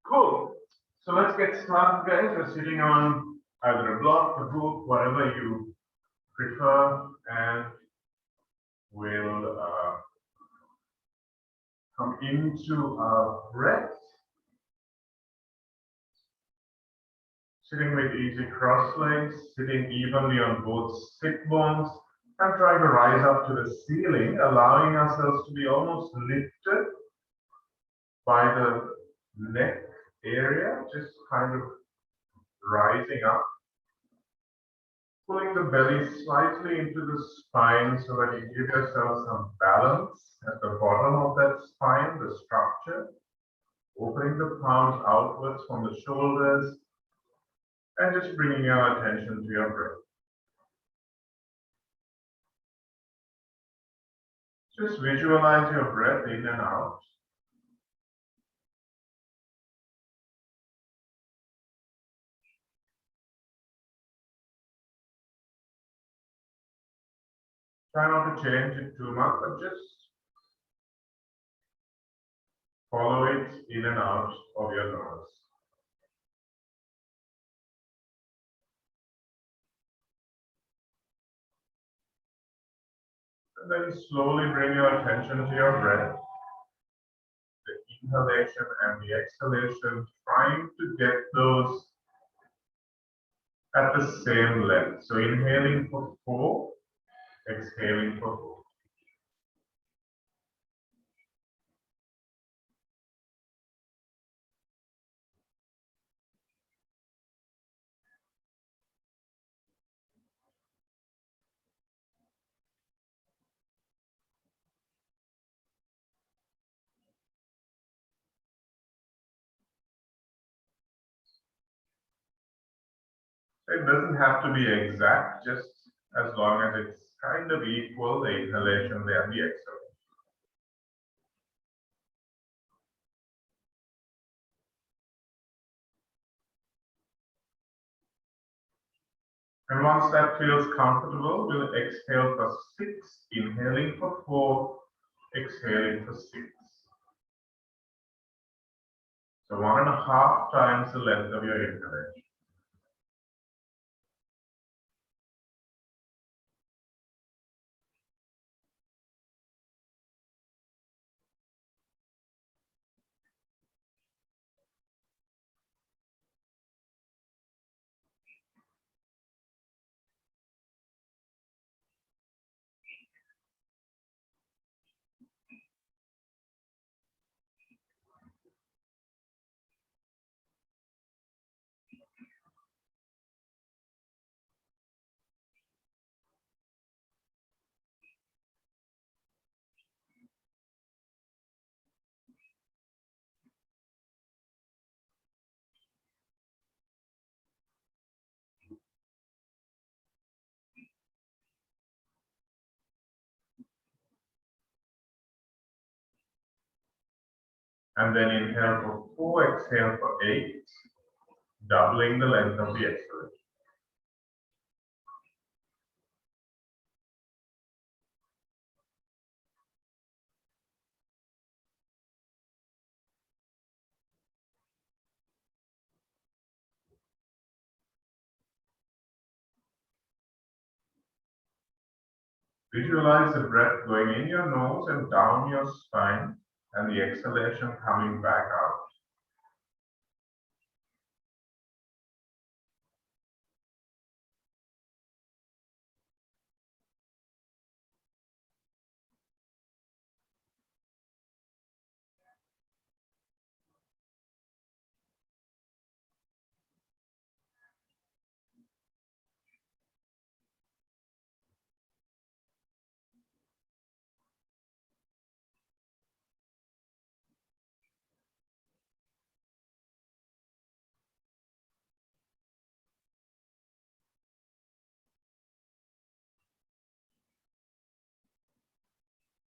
Cool. So let's get started, guys. We're sitting on either a block, a book, whatever you prefer, and we'll come into our breath. Sitting with easy cross legs, sitting evenly on both sit bones, and trying to rise up to the ceiling, allowing ourselves to be almost lifted by the neck area, just kind of rising up, pulling the belly slightly into the spine so that you give yourself some balance at the bottom of that spine, the structure, opening the palms outwards from the shoulders, and just bringing your attention to your breath. Just visualize your breath in and out. Try not to change it too much, but just follow it in and out of your nose. And then slowly bring your attention to your breath, the inhalation and the exhalation, trying to get those at the same length. So inhaling for 4, exhaling for 4. It doesn't have to be exact, just as long as it's kind of equal, the inhalation and the exhalation. And once that feels comfortable, we'll exhale for 6, inhaling for 4, exhaling for 6. So 1.5 times the length of your inhalation. And then inhale for 4, exhale for 8, doubling the length of the exhalation. Visualize the breath going in your nose and down your spine, and the exhalation coming back out.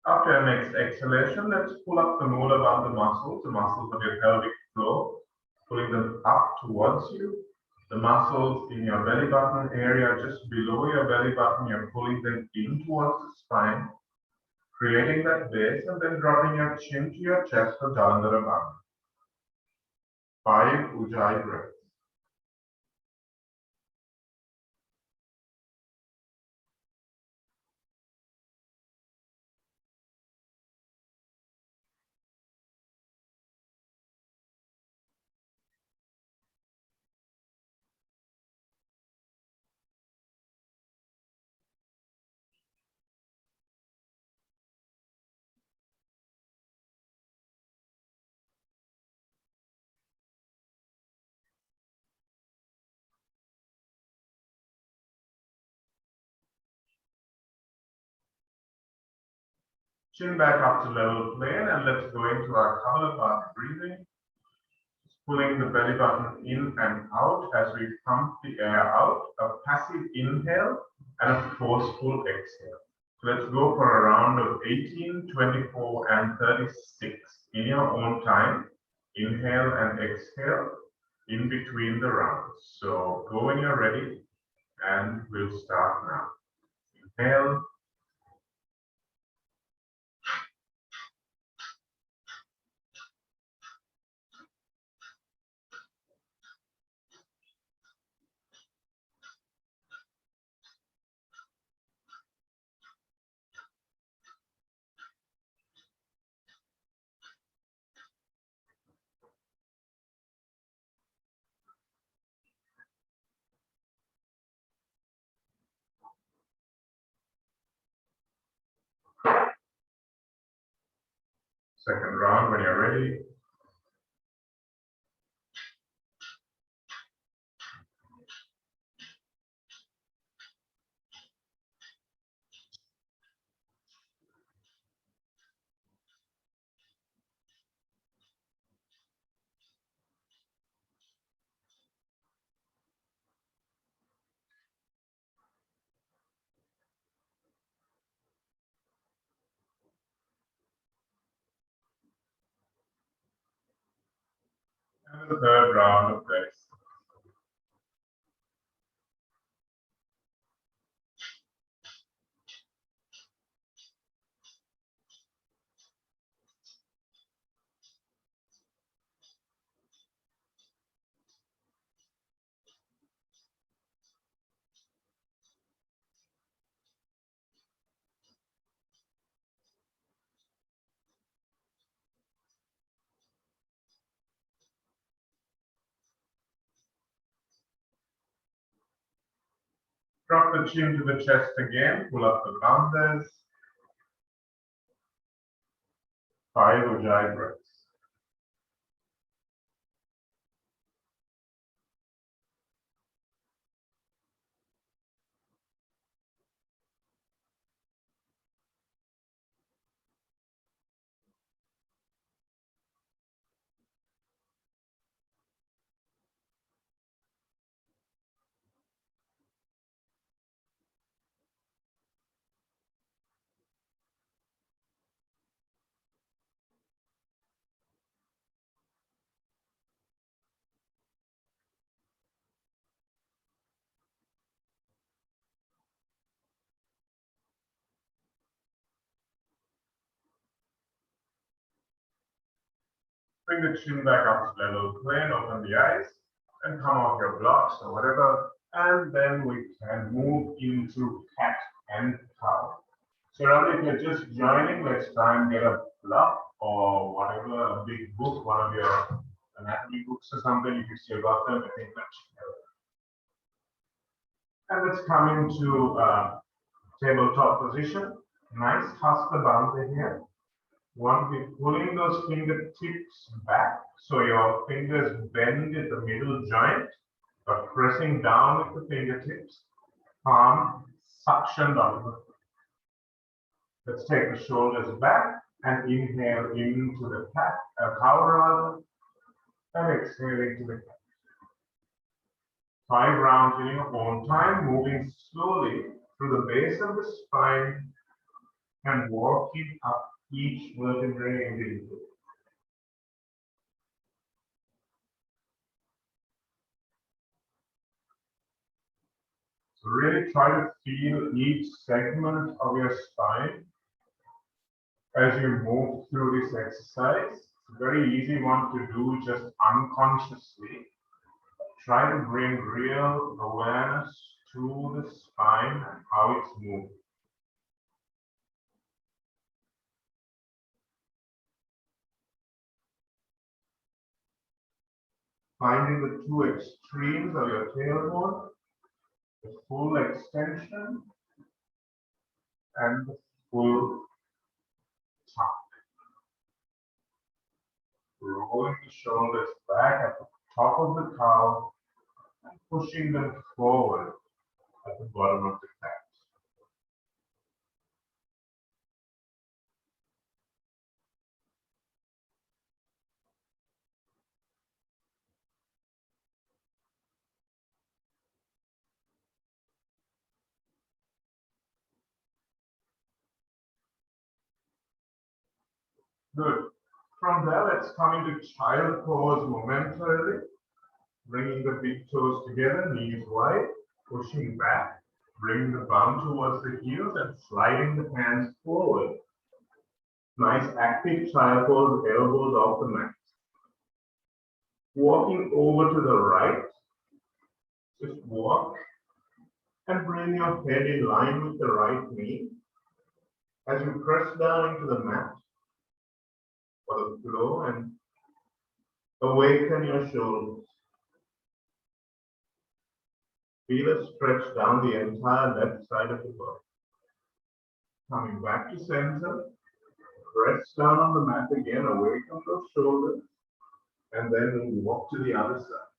After your next exhalation, let's pull up the Mula Bandha muscles, the muscles of your pelvic floor, pulling them up towards you. The muscles in your belly button area, just below your belly button, you're pulling them in towards the spine, creating that base, and then dropping your chin to your chest for Jalandhara Bandha. 5 Ujjayi breaths. Chin back up to level plane, and let's go into our Kapalabhati breathing. Pulling the belly button in and out as we pump the air out, a passive inhale and a forceful exhale. So let's go for a round of 18, 24, and 36 in your own time. Inhale and exhale in between the rounds. So go when you're ready, and we'll start now. Inhale. Second round when you're ready. And the third round of this. Drop the chin to the chest again, pull up the bandhas. 5 Ujjayi breaths. Bring the chin back up to level plane, open the eyes, and come off your blocks or whatever. And then we can move into cat and cow. So Ravi, if you're just joining, let's try and get a block or whatever, a big book, one of your anatomy books or something, if you still got them, I think that should help. And let's come into tabletop position. Nice Hasta Bandha here. One, be pulling those fingertips back so your fingers bend at the middle joint, but pressing down with the fingertips, palm suctioned on. Let's take the shoulders back and inhale into the cat, cow rather, and exhale into the cat. 5 rounds in your own time, moving slowly through the base of the spine and walking up each vertebrae individually. So really try to feel each segment of your spine as you move through this exercise. a very easy one to do just unconsciously. Try to bring real awareness to the spine and how it's moving. Finding the two extremes of your tailbone, the full extension and the full tuck. Rolling the shoulders back at the top of the cow and pushing them forward at the bottom of the cat. Good. From there, let's come into child pose momentarily, bringing the big toes together, knees wide, pushing back, bringing the bum towards the heels and sliding the hands forward. Nice active child pose, elbows off the mat. Walking over to the right, just walk and bring your head in line with the right knee as you press down into the mat for the flow and awaken your shoulders. Feel a stretch down the entire left side of the body. Coming back to center, press down on the mat again, away from those shoulders, and then walk to the other side.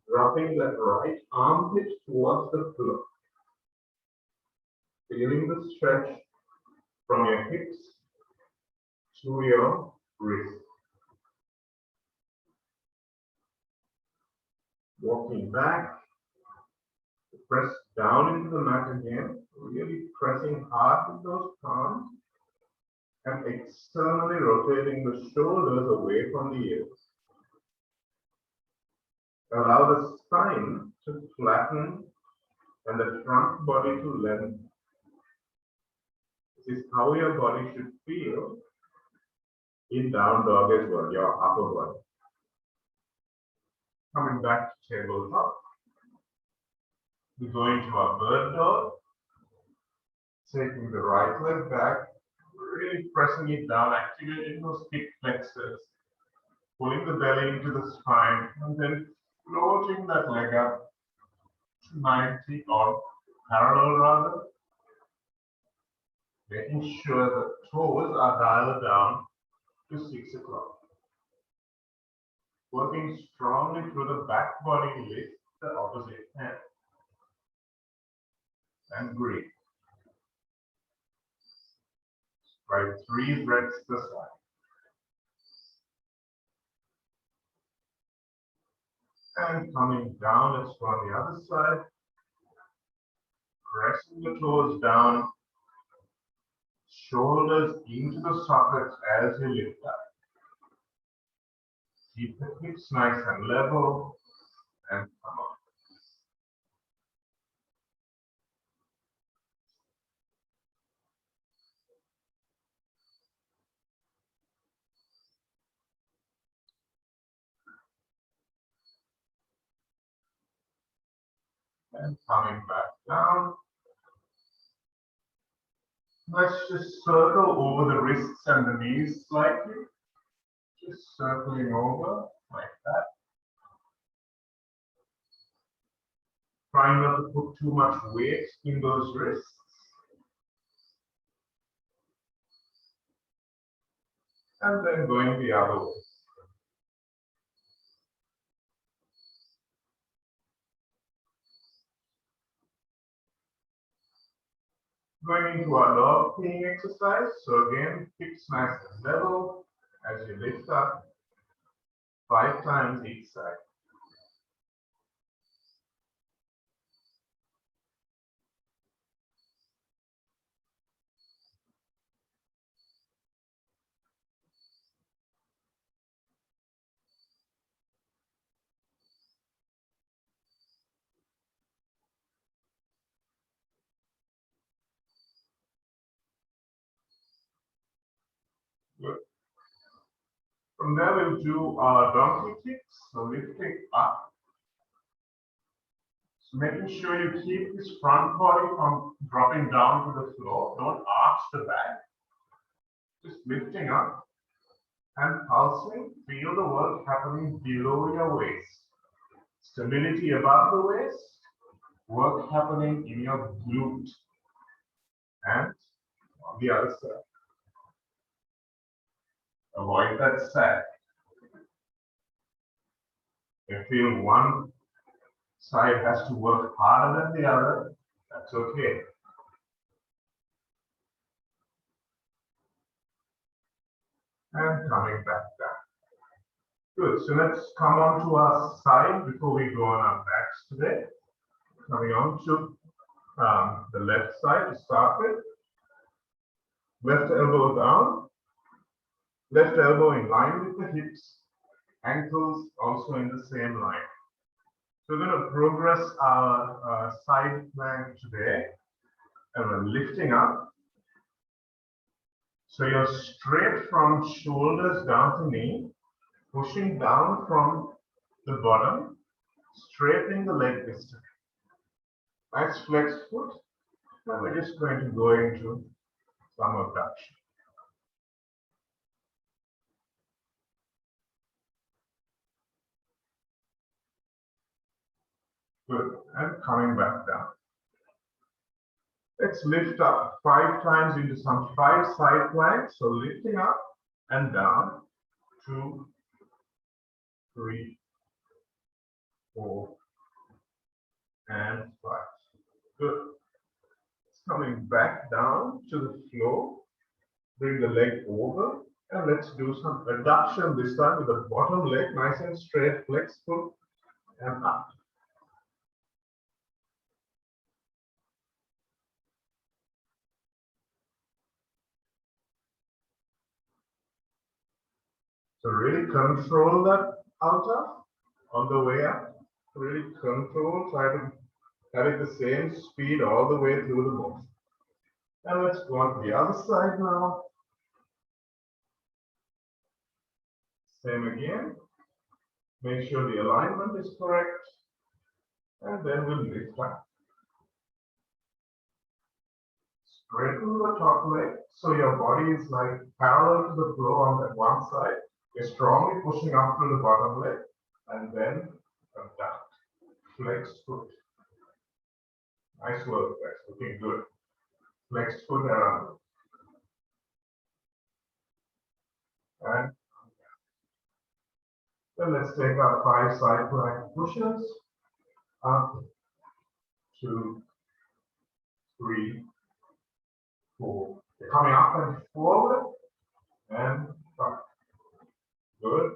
Dropping that right armpit towards the floor. Feeling the stretch from your hips to your wrist. Walking back, press down into the mat again, really pressing hard with those palms and externally rotating the shoulders away from the ears. Allow the spine to flatten and the front body to lengthen. This is how your body should feel in down dog as well, your upper body. Coming back to tabletop. We go into our bird dog. Taking the right leg back, really pressing it down, activating those hip flexors, pulling the belly into the spine, and then floating that leg up to 90 or parallel rather. Making sure the toes are dialed down to 6 o'clock. Working strongly through the back body, lift the opposite hand. And breathe. Try 3 breaths per side. And coming down, let's go on the other side. Pressing the toes down, shoulders into the sockets as you lift up. Keep the hips nice and level and come on. And coming back down. Let's just circle over the wrists and the knees slightly. Just circling over like that. Trying not to put too much weight in those wrists. And then going the other way. Going into our dog peeing exercise. So again, hips nice and level as you lift up 5 times each side. Good. From there, we'll do our donkey kicks. So lifting up. So making sure you keep this front body from dropping down to the floor. Don't arch the back. Just lifting up and pulsing. Feel the work happening below your waist. Stability above the waist. Work happening in your glute. And on the other side. Avoid that sag. If you feel one side has to work harder than the other, that's okay. And coming back down. Good. So let's come on to our side before we go on our backs today. Coming on to the left side to start with. Left elbow down. Left elbow in line with the hips. Ankles also in the same line. So we're going to progress our side plank today. And we're lifting up. So you're straight from shoulders down to knee, pushing down from the bottom, straightening the leg distance. Nice flexed foot. And we're just going to go into some abduction. Good. And coming back down. Let's lift up 5 times into some 5 side planks. So lifting up and down. 2, 3, 4, and 5. Good. It's coming back down to the floor. Bring the leg over. And let's do some adduction this time with the bottom leg nice and straight, flexible, and up. So really control that outer on the way up. Really control, try to have it the same speed all the way through the motion. And let's go on to the other side now. Same again. Make sure the alignment is correct. And then we'll lift up. Straighten the top leg so your body is like parallel to the floor on that one side. You're strongly pushing up through the bottom leg and then abduct. Flexed foot. Nice work, guys. Looking good. Flexed foot around. And then let's take our 5 side plank pushes. Up, 2, 3, 4. You're coming up and forward and back. Good.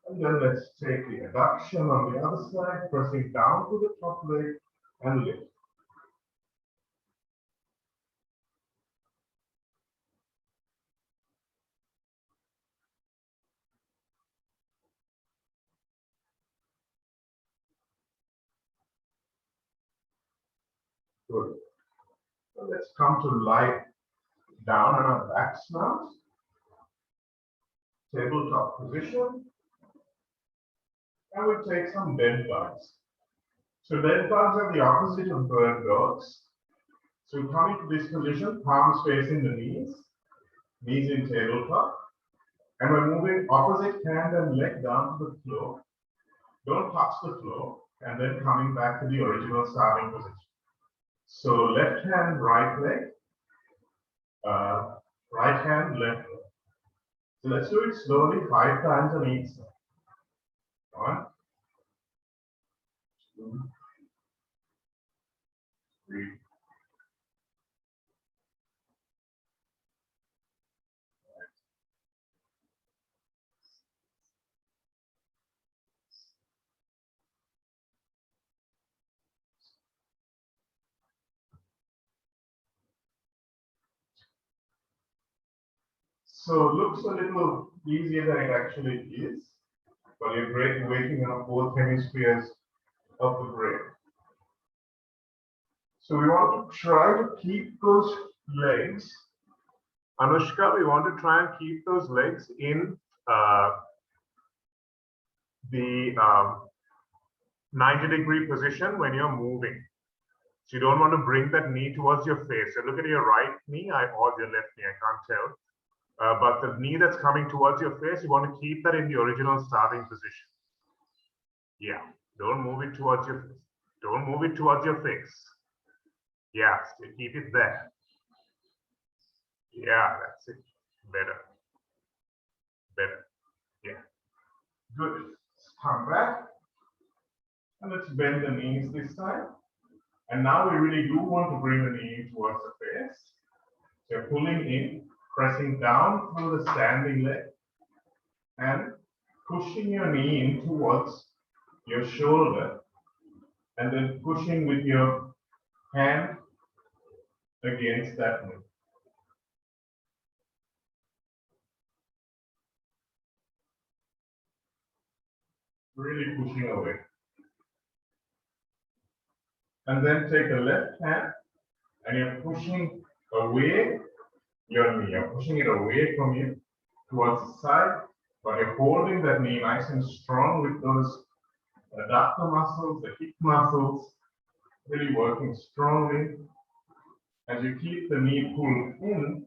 And then let's take the adduction on the other side, pressing down to the top leg and lift. Good. So let's come to lie down on our backs now. Tabletop position. And we'll take some bent bugs. So bent bugs are the opposite of bird dogs. So coming to this position, palms facing the knees, knees in tabletop. And we're moving opposite hand and leg down to the floor. Don't touch the floor. And then coming back to the original starting position. So left hand, right leg, right hand, left leg. So let's do it slowly 5 times on each side. 1, 2, 3. So it looks a little easier than it actually is, but you're waking up both hemispheres of the brain. So we want to try to keep those legs Anushka, we want to try and keep those legs in the 90-degree position when you're moving. So you don't want to bring that knee towards your face. So look at your right knee or your left knee, I can't tell. But the knee that's coming towards your face, you want to keep that in the original starting position. Yeah, don't move it towards your face. Don't move it towards your face. Yeah, still keep it there. Yeah, that's it. Better. Better. Yeah. Good. Come back. And let's bend the knees this time. And now we really do want to bring the knee towards the face. So you're pulling in, pressing down through the standing leg, and pushing your knee in towards your shoulder, and then pushing with your hand against that knee. Really pushing away. And then take the left hand and you're pushing away your knee. You're pushing it away from you towards the side, but you're holding that knee nice and strong with those adductor muscles, the hip muscles, really working strongly. As you keep the knee pulled in,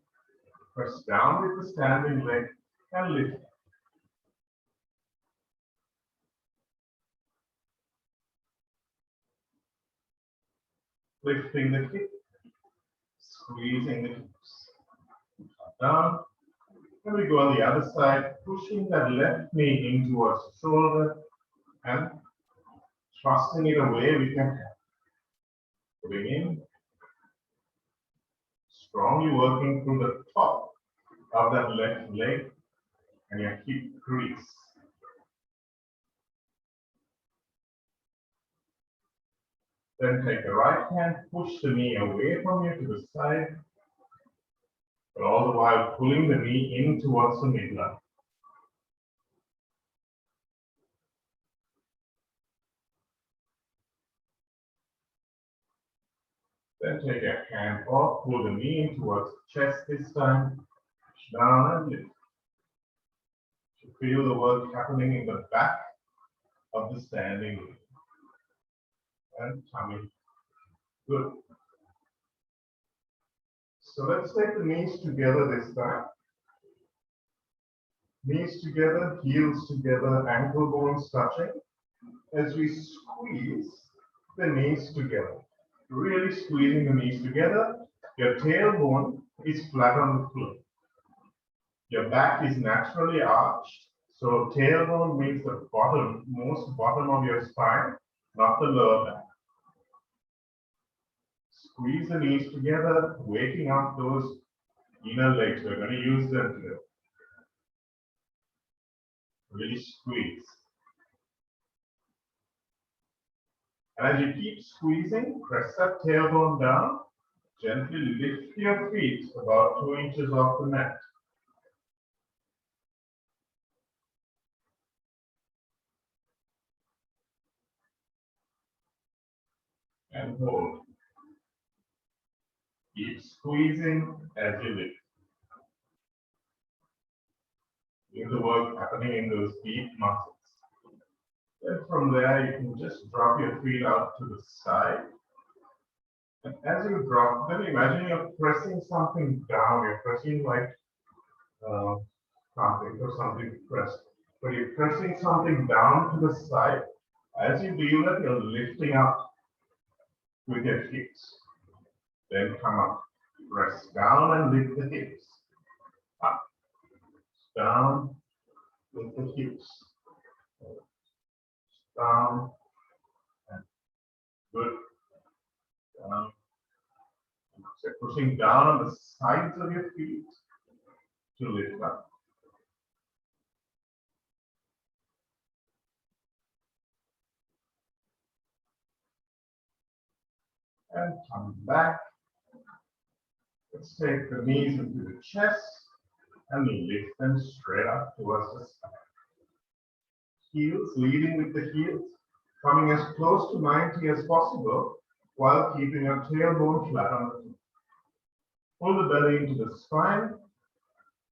press down with the standing leg and lift. Lifting the hip, squeezing the hips. Down. And we go on the other side, pushing that left knee in towards the shoulder and thrusting it away with your hand. Putting in, strongly working through the top of that left leg and your hip crease. Then take the right hand, push the knee away from you to the side, but all the while pulling the knee in towards the midline. Then take your hand off, pull the knee in towards the chest this time, push down and lift. You feel the work happening in the back of the standing leg. And tummy. Good. So let's take the knees together this time. Knees together, heels together, ankle bones touching. As we squeeze the knees together. Really squeezing the knees together. Your tailbone is flat on the floor. Your back is naturally arched. So tailbone means the bottom, most bottom of your spine, not the lower back. Squeeze the knees together, waking up those inner legs. We're going to use them today. Really squeeze. And as you keep squeezing, press that tailbone down. Gently lift your feet about 2 inches off the mat. And hold. Keep squeezing as you lift. Feel the work happening in those deep muscles. Then from there, you can just drop your feet out to the side. And as you drop, then imagine you're pressing something down. You're pressing like something or something pressed. But you're pressing something down to the side. As you do that, you're lifting up with your hips. Then come up. Press down and lift the hips. Up. Down with the hips. Down. And good. Down. So pushing down on the sides of your feet to lift up. And come back. Let's take the knees into the chest and lift them straight up towards the sky. Heels, leading with the heels, coming as close to 90 as possible while keeping your tailbone flat on the floor. Pull the belly into the spine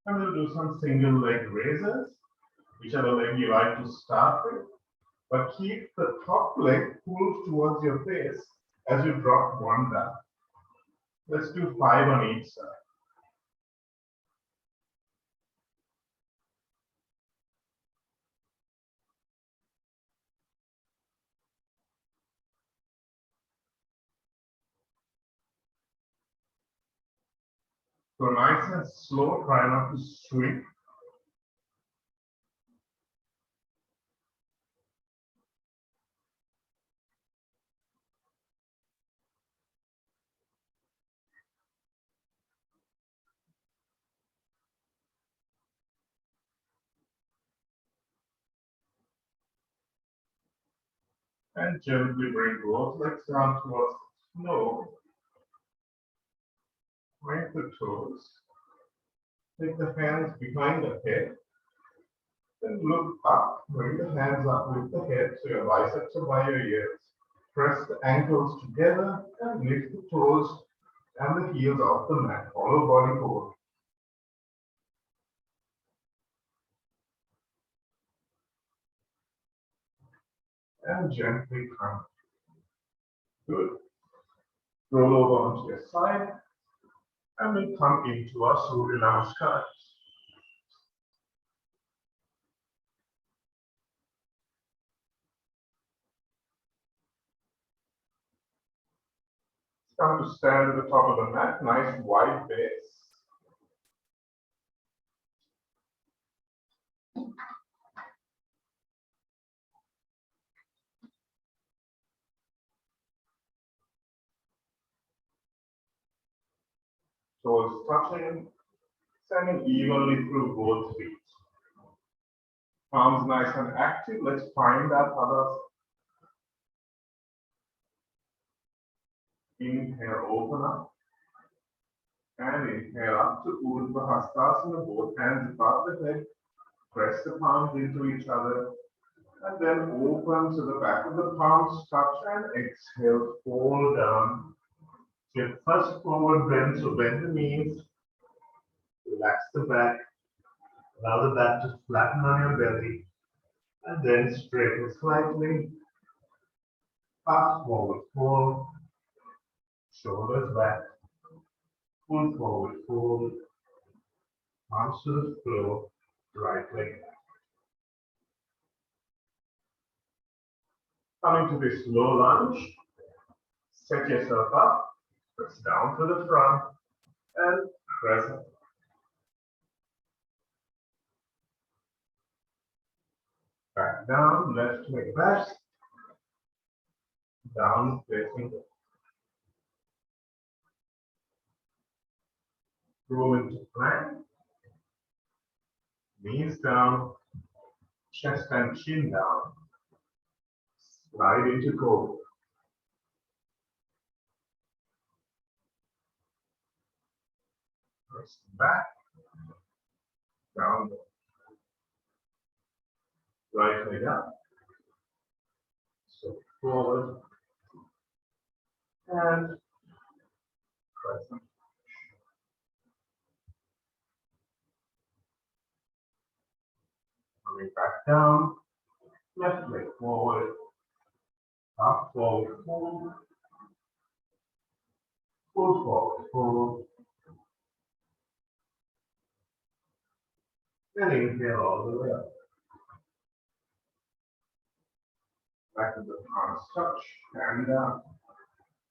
And we'll do some single leg raises, whichever leg you like to start with. But keep the top leg pulled towards your face as you drop one down. Let's do 5 on each side. So nice and slow, try not to swing. And gently bring both legs down towards the floor. Point the toes. Take the hands behind the head. Then look up. Bring the hands up with the head so your biceps are by your ears. Press the ankles together and lift the toes and the heels off the mat. Follow body forward. And gently come. Good. Roll over onto your side and then come into our Surya Namaskar. Come to stand at the top of the mat, nice wide base. Toes touching, standing evenly through both feet. Palms nice and active. Let's find that other. Inhale, open up. And inhale up to Urdhva Hastasana, both hands above the head. Press the palms into each other. And then open so the back of the palms touch and exhale, fall down. Your first forward bend, so bend the knees. Relax the back. Allow the back to flatten on your belly. And then straighten slightly. Fast forward, fold. Shoulders back. Pull forward, fold. Arms to the floor. Right leg back. Coming to this low lunge. Set yourself up. Press down to the front. And press up. Back down, left leg back. Down facing up. Roll into plank. Knees down. Chest and chin down. Slide into cobra. Press back. Down. Right leg up. So forward. And press up. Coming back down. Left leg forward. Up, forward, fold. Pull forward, fold. And inhale all the way up. Back to the palms touch, hand down.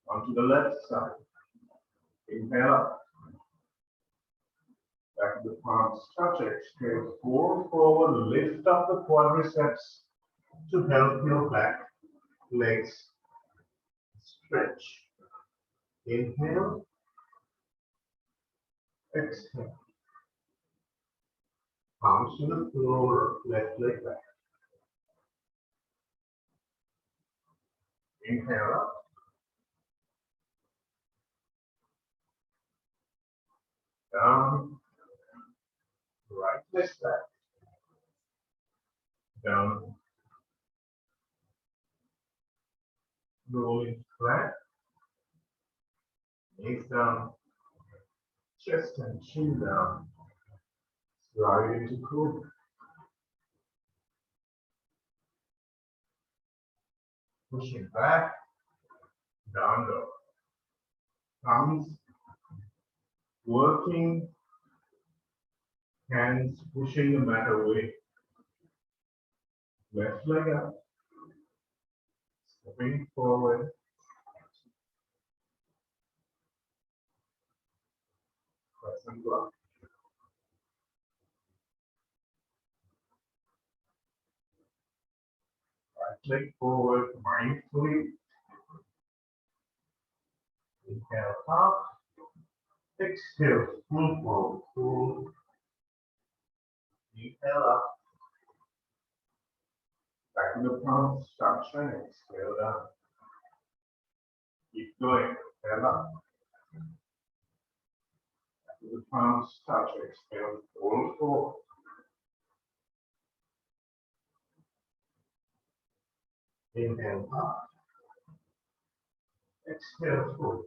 Onto the left side. Inhale up. Back to the palms touch, exhale, fold forward, lift up the quadriceps to help your back legs stretch. Inhale, exhale. Palms to the floor, left leg back. Inhale up. Down. Right leg back. Down. Rolling flat. Knees down. Chest and chin down. Right into cobra. Pushing back, down dog. Thumbs working, hands pushing the mat away. Left leg up, stepping forward. Crescent block. Right leg forward mindfully. Inhale up. Exhale, full forward, full. Inhale up. Back in the palms, structure, exhale down. Keep going, exhale up. Back to the palms, touch, exhale, full forward. Inhale up. Exhale, full.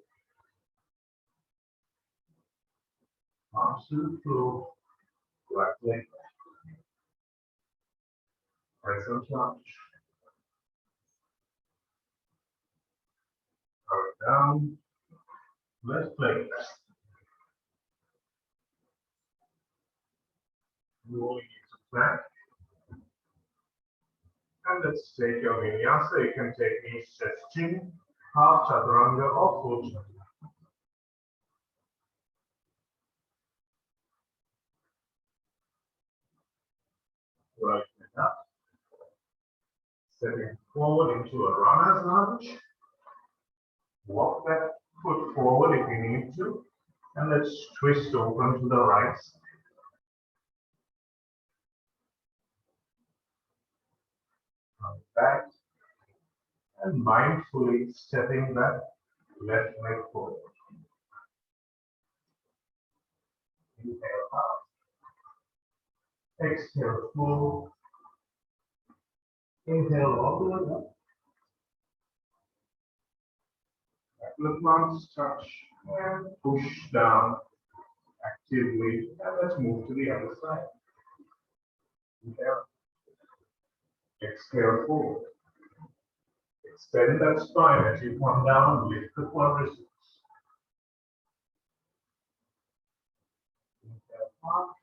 Palms to the floor, right leg back. Present touch. Power down, left leg back. Rolling into plank. And let's take your vinyasa. You can take knee stretching, half chaturanga or full chaturanga. Right leg up. Stepping forward into a runner's lunge. Walk that foot forward if you need to. And let's twist open to the right side. Come back. And mindfully stepping that left leg forward. Inhale up. Exhale full. Inhale all the way up. Back to the palms, touch and push down actively. And let's move to the other side. Inhale. Exhale forward. Extend that spine as you come down, lift the quadriceps. Inhale up.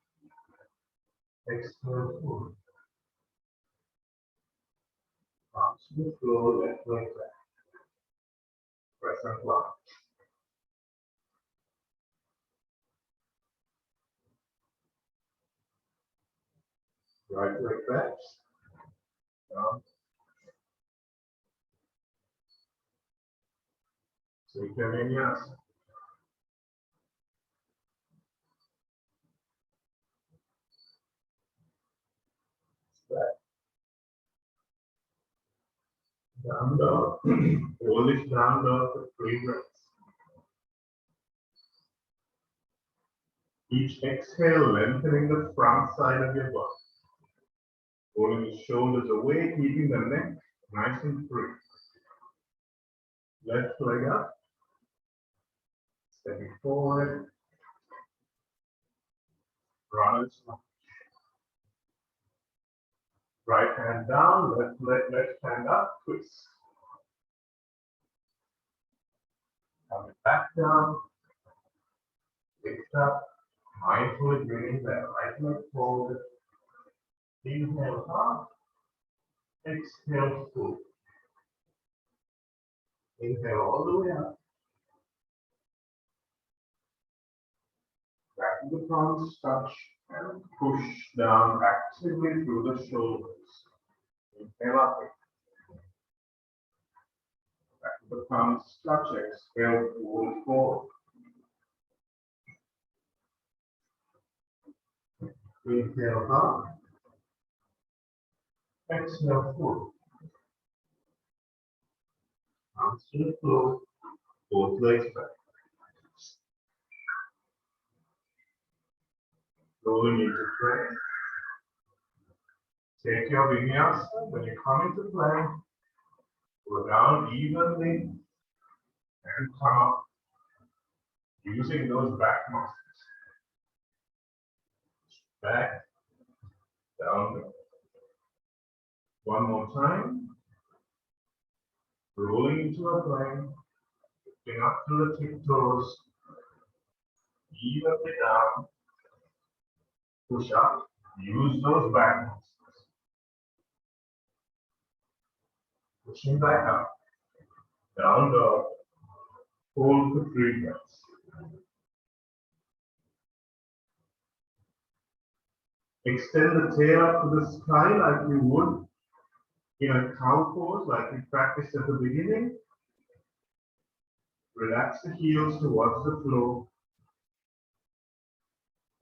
Exhale forward. Palms to the floor, left leg back. Crescent lunge. Right leg back. Down. Take your vinyasa. Back. Down dog. Hold this down dog for 3 breaths. Each exhale, lengthening the front side of your body. Rolling the shoulders away, keeping the neck nice and free. Left leg up. Stepping forward. Runner's lunge. Right hand down, left hand up, twist. Coming back down. Lift up. Mindfully bringing that right leg forward. Inhale up. Exhale full. Inhale all the way up. Back to the palms, touch and push down actively through the shoulders. Inhale up. Back to the palms, touch, exhale, roll forward. Inhale up. Exhale full. Arms to the floor, both legs back. Rolling into plank. Take your vinyasa. When you come into plank, go down evenly and come up using those back muscles. back, down. One more time. Rolling into a plank, lifting up to the tiptoes, evenly down, push up, use those back muscles. Pushing back up, down dog, hold for 3 breaths. Extend the tail up to the sky like you would in a cow pose, like we practiced at the beginning. Relax the heels towards the floor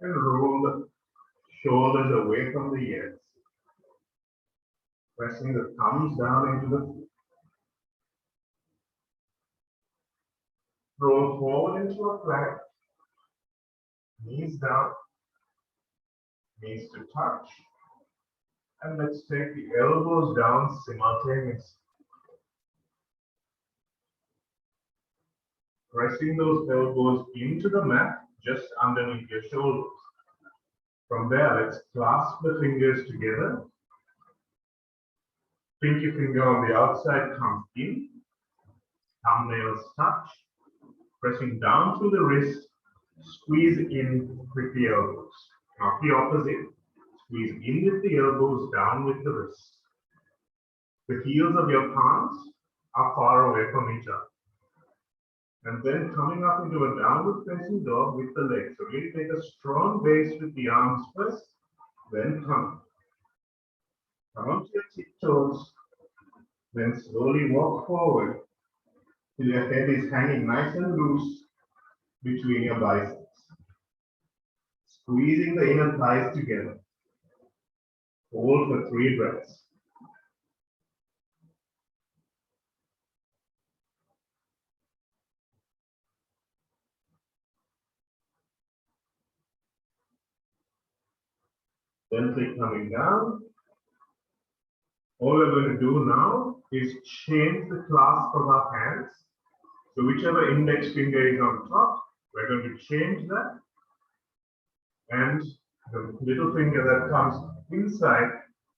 and roll the shoulders away from the ears. Pressing the thumbs down into the floor. Roll forward into a plank, knees down, knees to touch. And let's take the elbows down simultaneously. Pressing those elbows into the mat just underneath your shoulders. From there, let's clasp the fingers together. Pinky finger on the outside comes in. Thumbnails touch. Pressing down through the wrist, squeeze in with the elbows. Not the opposite. Squeeze in with the elbows, down with the wrist. The heels of your palms are far away from each other. And then coming up into a downward facing dog with the legs. So really take a strong base with the arms first, then come. Come onto your tiptoes, then slowly walk forward till your head is hanging nice and loose between your biceps. Squeezing the inner thighs together. Hold for 3 breaths. Gently coming down. All we're going to do now is change the clasp of our hands. So whichever index finger is on top, we're going to change that. And the little finger that comes inside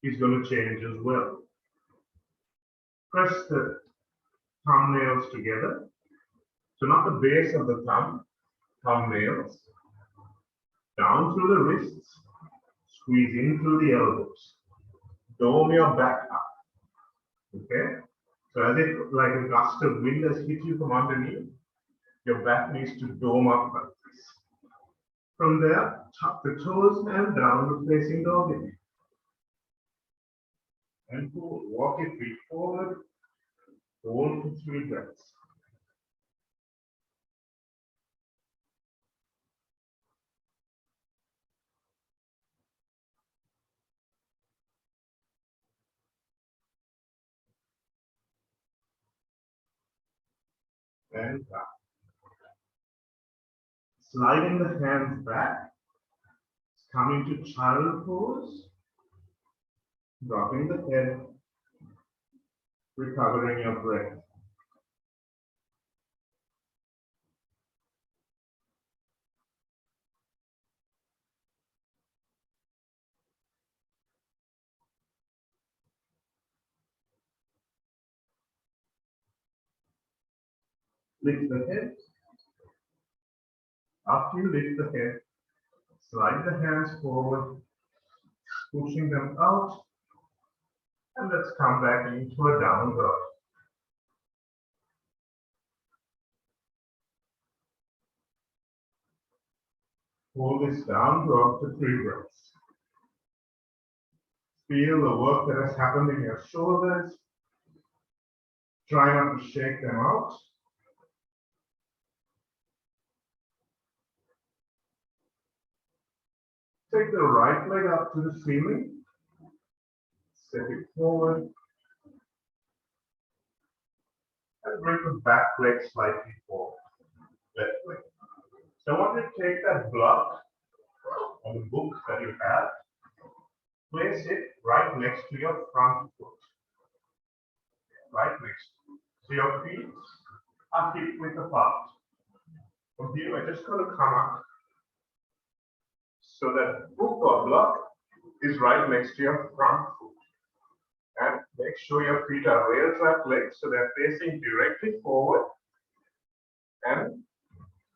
is going to change as well. Press the thumbnails together. So not the base of the thumb, thumbnails. Down through the wrists, squeeze in through the elbows. Dome your back up. Okay? So as if like a gust of wind has hit you from underneath, your back needs to dome up like this. From there, tuck the toes and downward facing dog again. And pull, walk your feet forward, hold for 3 breaths. And back. Sliding the hands back, coming to child pose, dropping the head, recovering your breath. Lift the head. After you lift the head, slide the hands forward, pushing them out. And let's come back into a down dog. Hold this down dog for 3 breaths. Feel the work that has happened in your shoulders. Try not to shake them out. Take the right leg up to the ceiling. Step it forward. And bring the back leg slightly forward. Left leg. So I want you to take that block on the book that you have. Place it right next to your front foot. Right next. So your feet are hip width apart. From here, we're just going to come up so that hook or block is right next to your front foot. And make sure your feet are rail trap legs, so they're facing directly forward and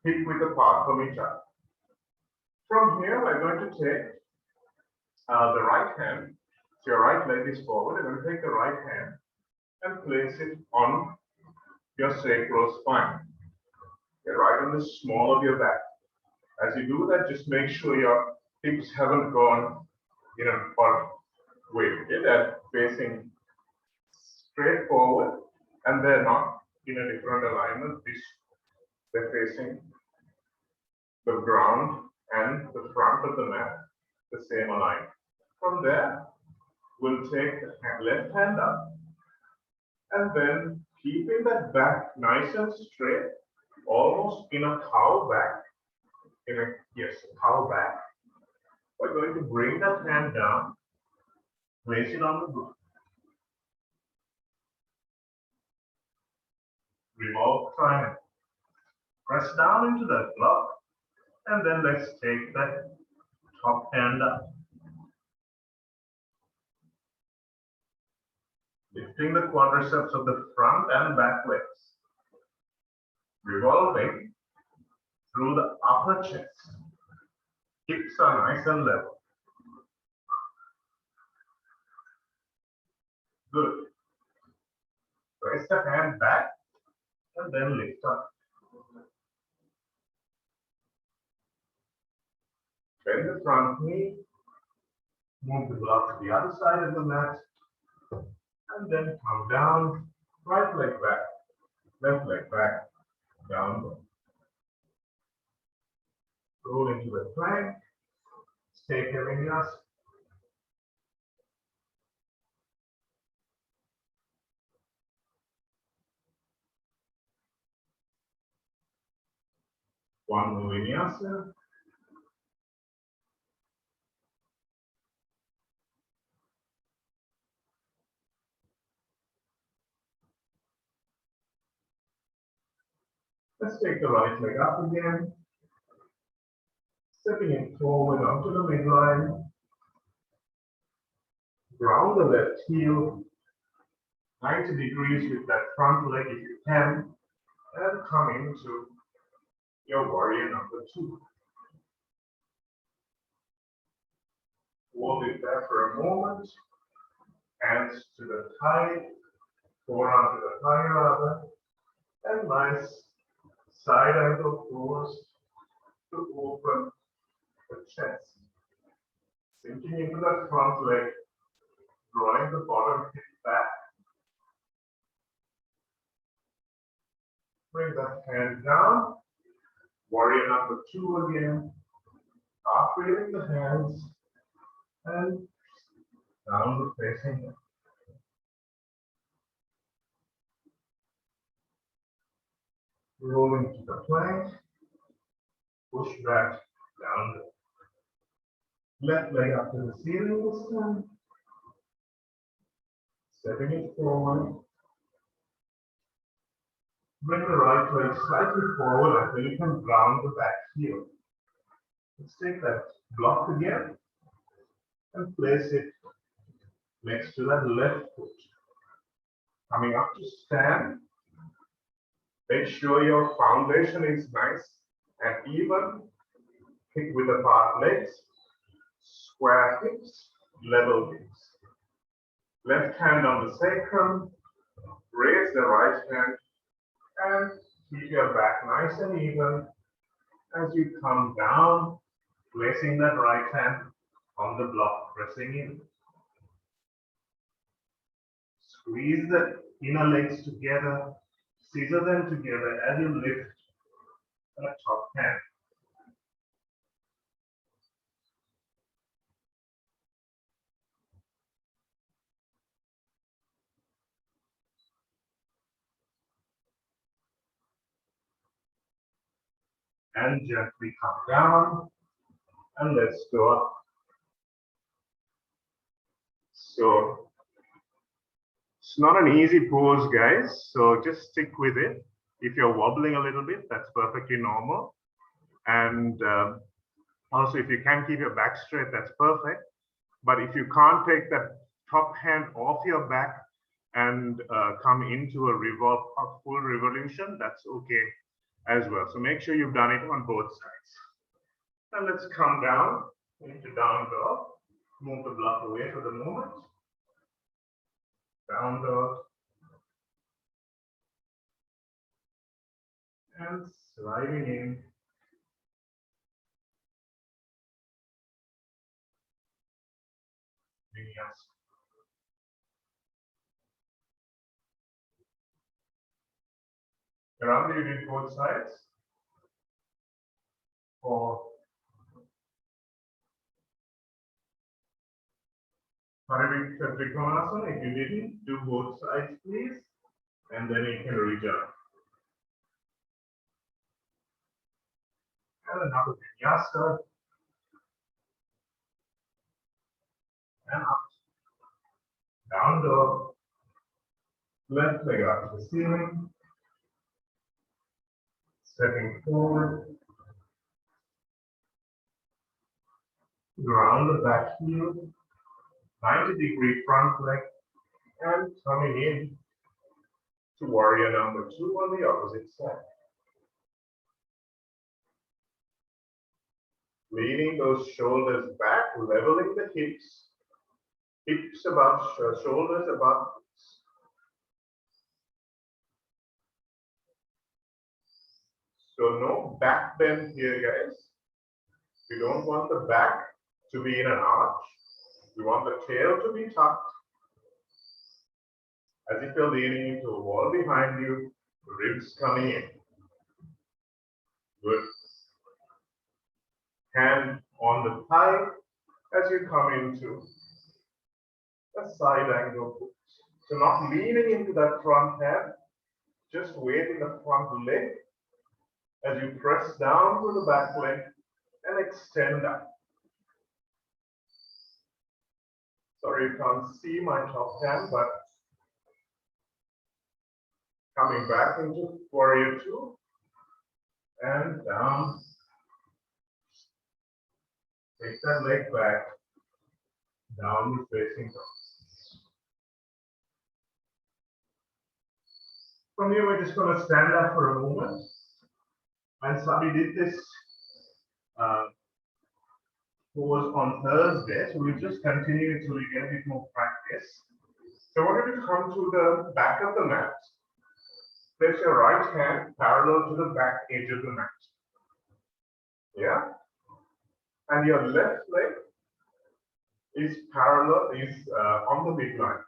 hip width apart from each other. From here, we're going to take the right hand. So your right leg is forward. You're going to take the right hand and place it on your sacral spine. Get right on the small of your back. As you do that, just make sure your hips haven't gone, or wait, they're facing straight forward and they're not in a different alignment. They're facing the ground and the front of the mat, the same alignment. From there, we'll take the left hand up and then keeping that back nice and straight, almost in a cow back. Cow back. We're going to bring that hand down, place it on the block. Revolve triangle. Press down into that block, and then let's take that top hand up. Lifting the quadriceps of the front and back legs. Revolving through the upper chest. Hips are nice and level. Good. Press the hand back and then lift up. Bend the front knee. Move the block to the other side of the mat. And then come down. Right leg back. Left leg back. Down. Roll into the plank. Stay vinyasa. One more vinyasa. Let's take the right leg up again. Stepping it forward onto the midline. Ground the left heel 90 degrees with that front leg if you can. And come into your warrior number 2. Hold it there for a moment. Hands to the thigh, forearm to the thigh rather, and nice side angle pose to open the chest. Sinking into that front leg, drawing the bottom hip back. Bring that hand down. Warrior number 2 again. Operating the hands and downward facing. Roll into the plank. Push back down. Left leg up to the ceiling this time. Stepping it forward. Bring the right leg slightly forward until you can ground the back heel. Let's take that block again and place it next to that left foot. Coming up to stand. Make sure your foundation is nice and even. Hip width apart legs. Square hips, level hips. Left hand on the sacrum. Raise the right hand and keep your back nice and even as you come down, placing that right hand on the block, pressing in. Squeeze the inner legs together, scissor them together as you lift that top hand. And gently come down and let's go up. So it's not an easy pose, guys, so just stick with it. If you're wobbling a little bit, that's perfectly normal. And Also, if you can keep your back straight, that's perfect. But if you can't take that top hand off your back and come into a full revolution, that's okay as well. So make sure you've done it on both sides. And let's come down into down dog. Move the block away for the moment. Down dog. And sliding in. Vinyasa. Around you did both sides. For Parivrtta Trikonasana, if you didn't, do both sides please. And then you can return. And another vinyasa. And up. Down dog. Left leg up to the ceiling. Stepping forward. Ground the back heel. 90-degree front leg. And coming in to warrior number 2 on the opposite side. Leaning those shoulders back, leveling the hips. Hips above, shoulders above. So no back bend here, guys. We don't want the back to be in an arch. We want the tail to be tucked. As if you're leaning into a wall behind you, ribs coming in. Good. Hand on the thigh as you come into a side angle pose. So not leaning into that front hand, just weight in the front leg as you press down through the back leg and extend up. Sorry you can't see my top hand, but coming back into warrior 2 and down. Take that leg back, downward facing dog. From here, we're just going to stand up for a moment. And Sabi did this pose on Thursday, so we'll just continue until we get a bit more practice. So I want you to come to the back of the mat. Place your right hand parallel to the back edge of the mat. Yeah? And your left leg is parallel, on the midline.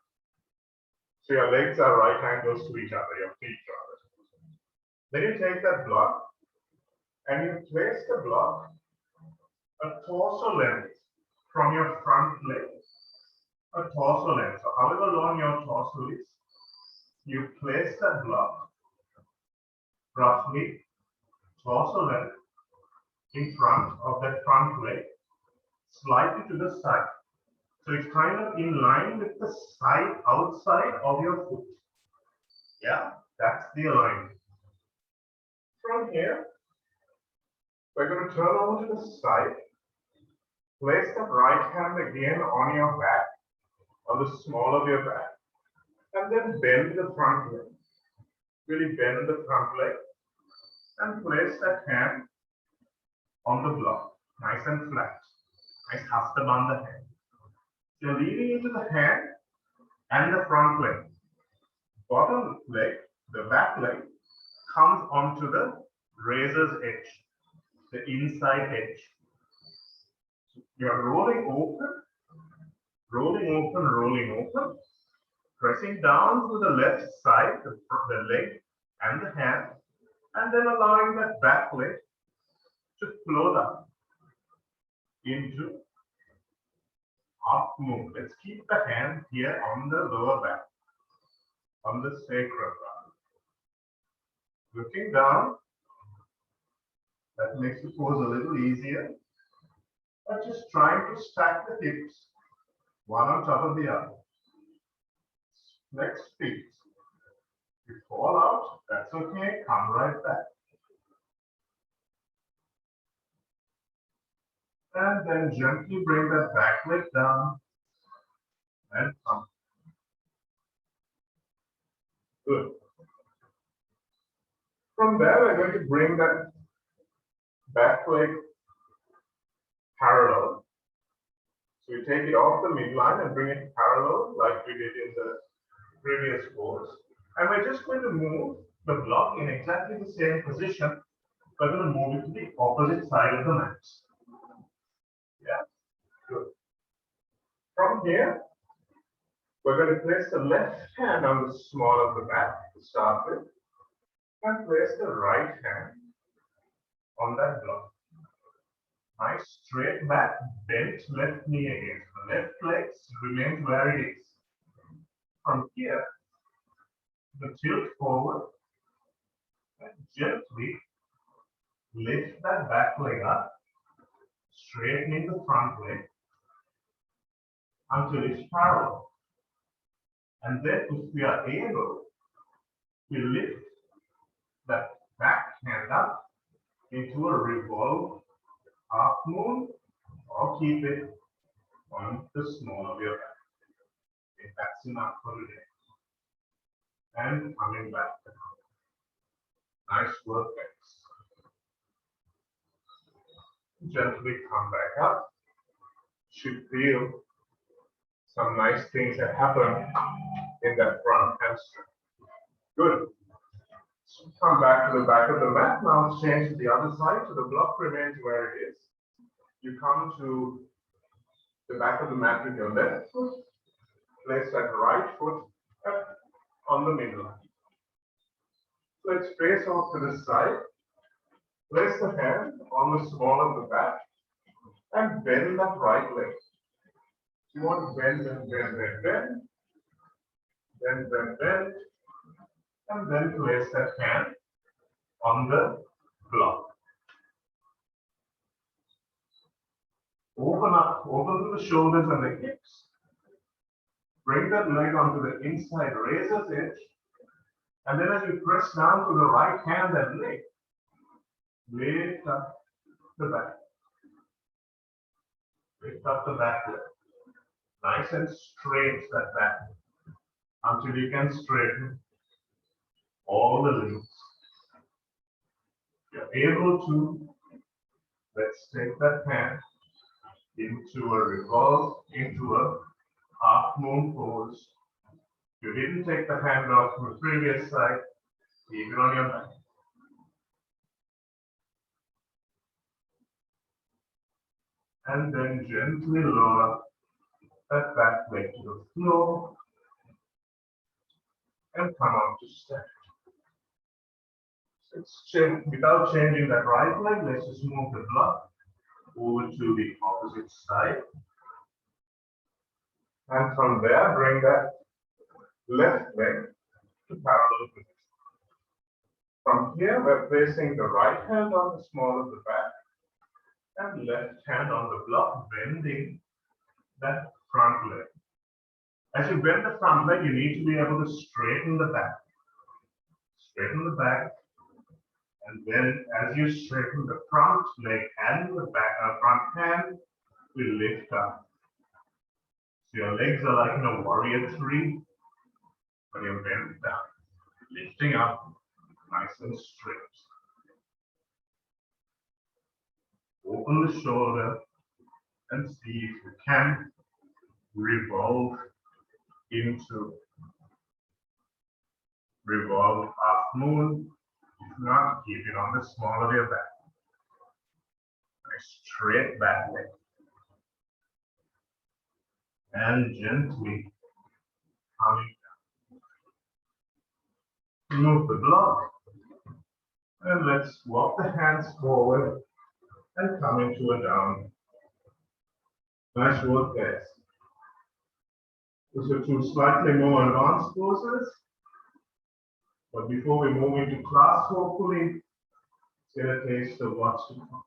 So your legs are right angles to each other, your feet rather. Then you take that block and you place the block a torso length from your front leg. A torso length. So however long your torso is, you place that block roughly torso length in front of that front leg, slightly to the side. So it's kind of in line with the side outside of your foot. Yeah, that's the alignment. From here, we're going to turn over to the side. Place that right hand again on your back, on the small of your back, and then bend the front leg. Really bend the front leg and place that hand on the block, nice and flat. Nice hastabandha hand. So you're leaning into the hand and the front leg. Bottom leg, the back leg, comes onto the razor's edge, the inside edge. So you're rolling open, pressing down to the left side, the leg and the hand, and then allowing that back leg to flow down into up move. Let's keep the hand here on the lower back, on the sacrum. Looking down, that makes the pose a little easier. But just trying to stack the hips, one on top of the other. Next feet. If you fall out, that's okay, come right back. And then gently bring that back leg down and come. Good. From there, we're going to bring that back leg parallel. So we take it off the midline and bring it parallel like we did in the previous pose. And we're just going to move the block in exactly the same position. We're going to move it to the opposite side of the mat. Yeah, good. From here, we're going to place the left hand on the small of the back to start with, and place the right hand on that block. Nice straight back, bent left knee again. The left leg remains where it is. From here, the tilt forward and gently lift that back leg up, straightening the front leg until it's parallel. And then if we are able, we lift that back hand up into a revolve half moon or keep it on the small of your back. Okay, that's enough for today. And coming back. Nice work, guys. Gently come back up. Should feel some nice things that happen in that front hamstring. Good. So come back to the back of the mat. Now change to the other side. So the block remains where it is. You come to the back of the mat with your left foot. Place that right foot on the middle. Let's face off to the side. Place the hand on the small of the back and bend that right leg. You want to bend and bend and bend. Bend, bend, bend. And then place that hand on the block. Open up, open the shoulders and the hips. Bring that leg onto the inside razor's edge. And then as you press down to the right hand and leg, lift up the back. Lift up the back leg. Nice and straight that back until you can straighten all the limbs. If you're able to, let's take that hand into a revolve, into a half moon pose. You didn't take the hand off from the previous side, keep it on your back. And then gently lower that back leg to the floor and come on to stand. Without changing that right leg, let's just move the block over to the opposite side. And from there, bring that left leg to parallel position. From here, we're placing the right hand on the small of the back and left hand on the block, bending that front leg. As you bend the front leg, you need to be able to straighten the back. Straighten the back. And then as you straighten the front leg and the back, front hand, we lift up. So your legs are like in a warrior three, but you're bent down, lifting up, nice and straight. Open the shoulder and see if you can revolve into revolve half moon. If not, keep it on the small of your back. Nice straight back leg. And gently coming down. Remove the block. And let's walk the hands forward and come into a down. Nice work, guys. These are two slightly more advanced poses. But before we move into class, hopefully, get a taste of what's to come.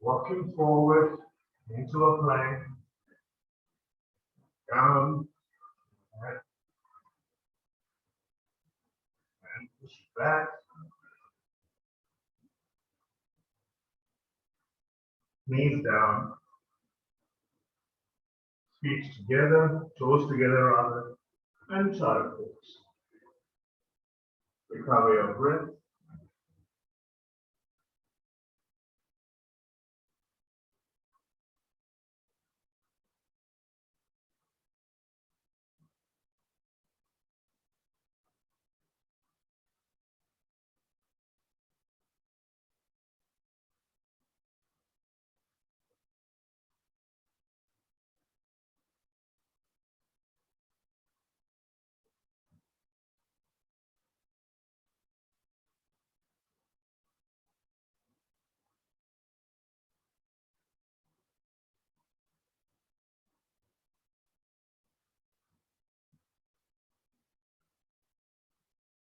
Walking forward into a plank, down, and push back. Knees down, feet together, toes together rather, and child pose. Recover your breath.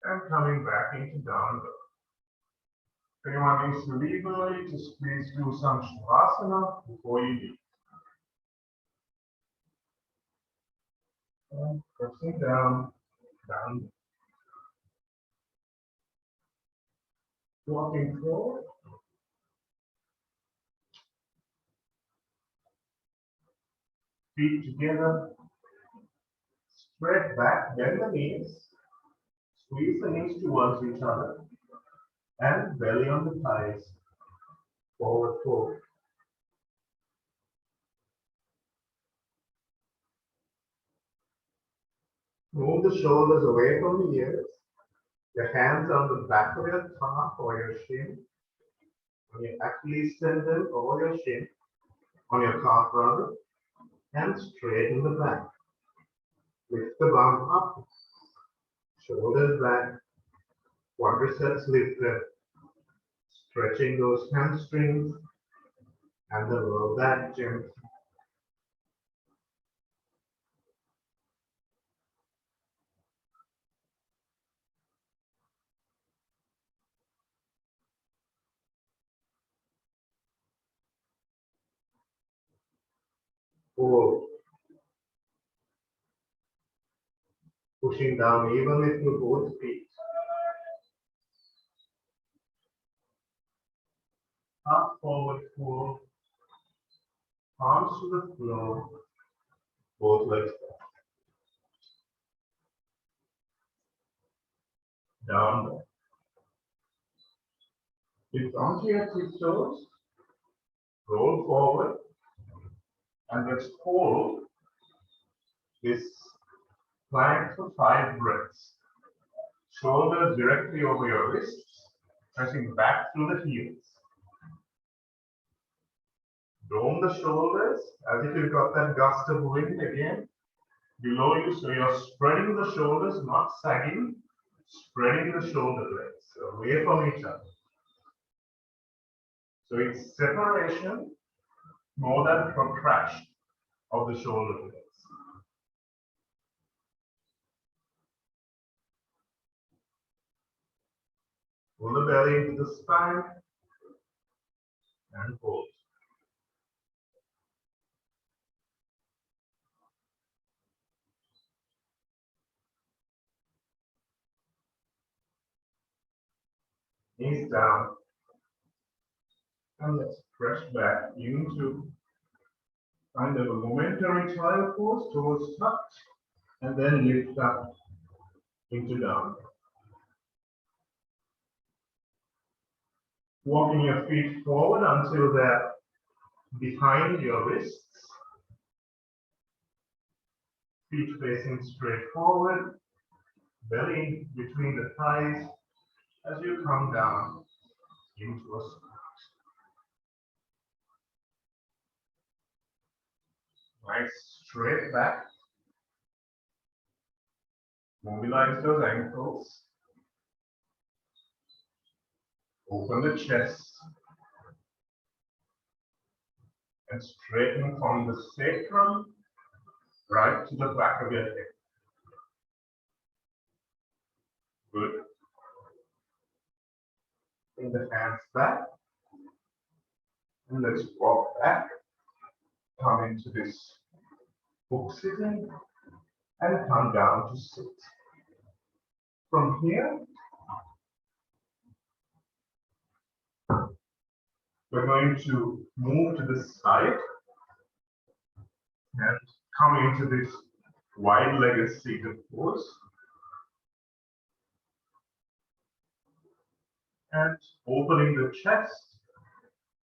And coming back into down dog. If anyone needs to leave early, just please do some Shavasana before you leave. And pressing down, down. Walking forward. Feet together. Spread back, bend the knees. Squeeze the knees towards each other. And belly on the thighs. Forward fold. Move the shoulders away from the ears. Your hands on the back of your calf or your shin. On your Achilles tendon or your shin. On your calf rather. And straighten the back. Lift the bum up. Shoulders back. Quadriceps lifted. Stretching those hamstrings and the lower back gently. Hold. Pushing down evenly through both feet. Up, forward, fold. Arms to the floor. Both legs down. Lift onto your tiptoes. Roll forward. And let's hold this plank for 5 breaths. Shoulders directly over your wrists, pressing back through the heels. Dome the shoulders as if you've got that gust of wind again below you. So you're spreading the shoulders, not sagging, spreading the shoulder blades away from each other. So it's separation more than contraction of the shoulder blades. Pull the belly into the spine and hold. Knees down. And let's press back into kind of a momentary child pose towards touch. And then lift up into down. Walking your feet forward until they're behind your wrists. Feet facing straight forward. Belly between the thighs as you come down into a squat. Nice straight back. Mobilize those ankles. Open the chest. And straighten from the sacrum right to the back of your head. Good. Bring the hands back. And let's walk back. Come into this book sitting and come down to sit. From here, We're going to move to the side and come into this wide-legged seated pose. And opening the chest,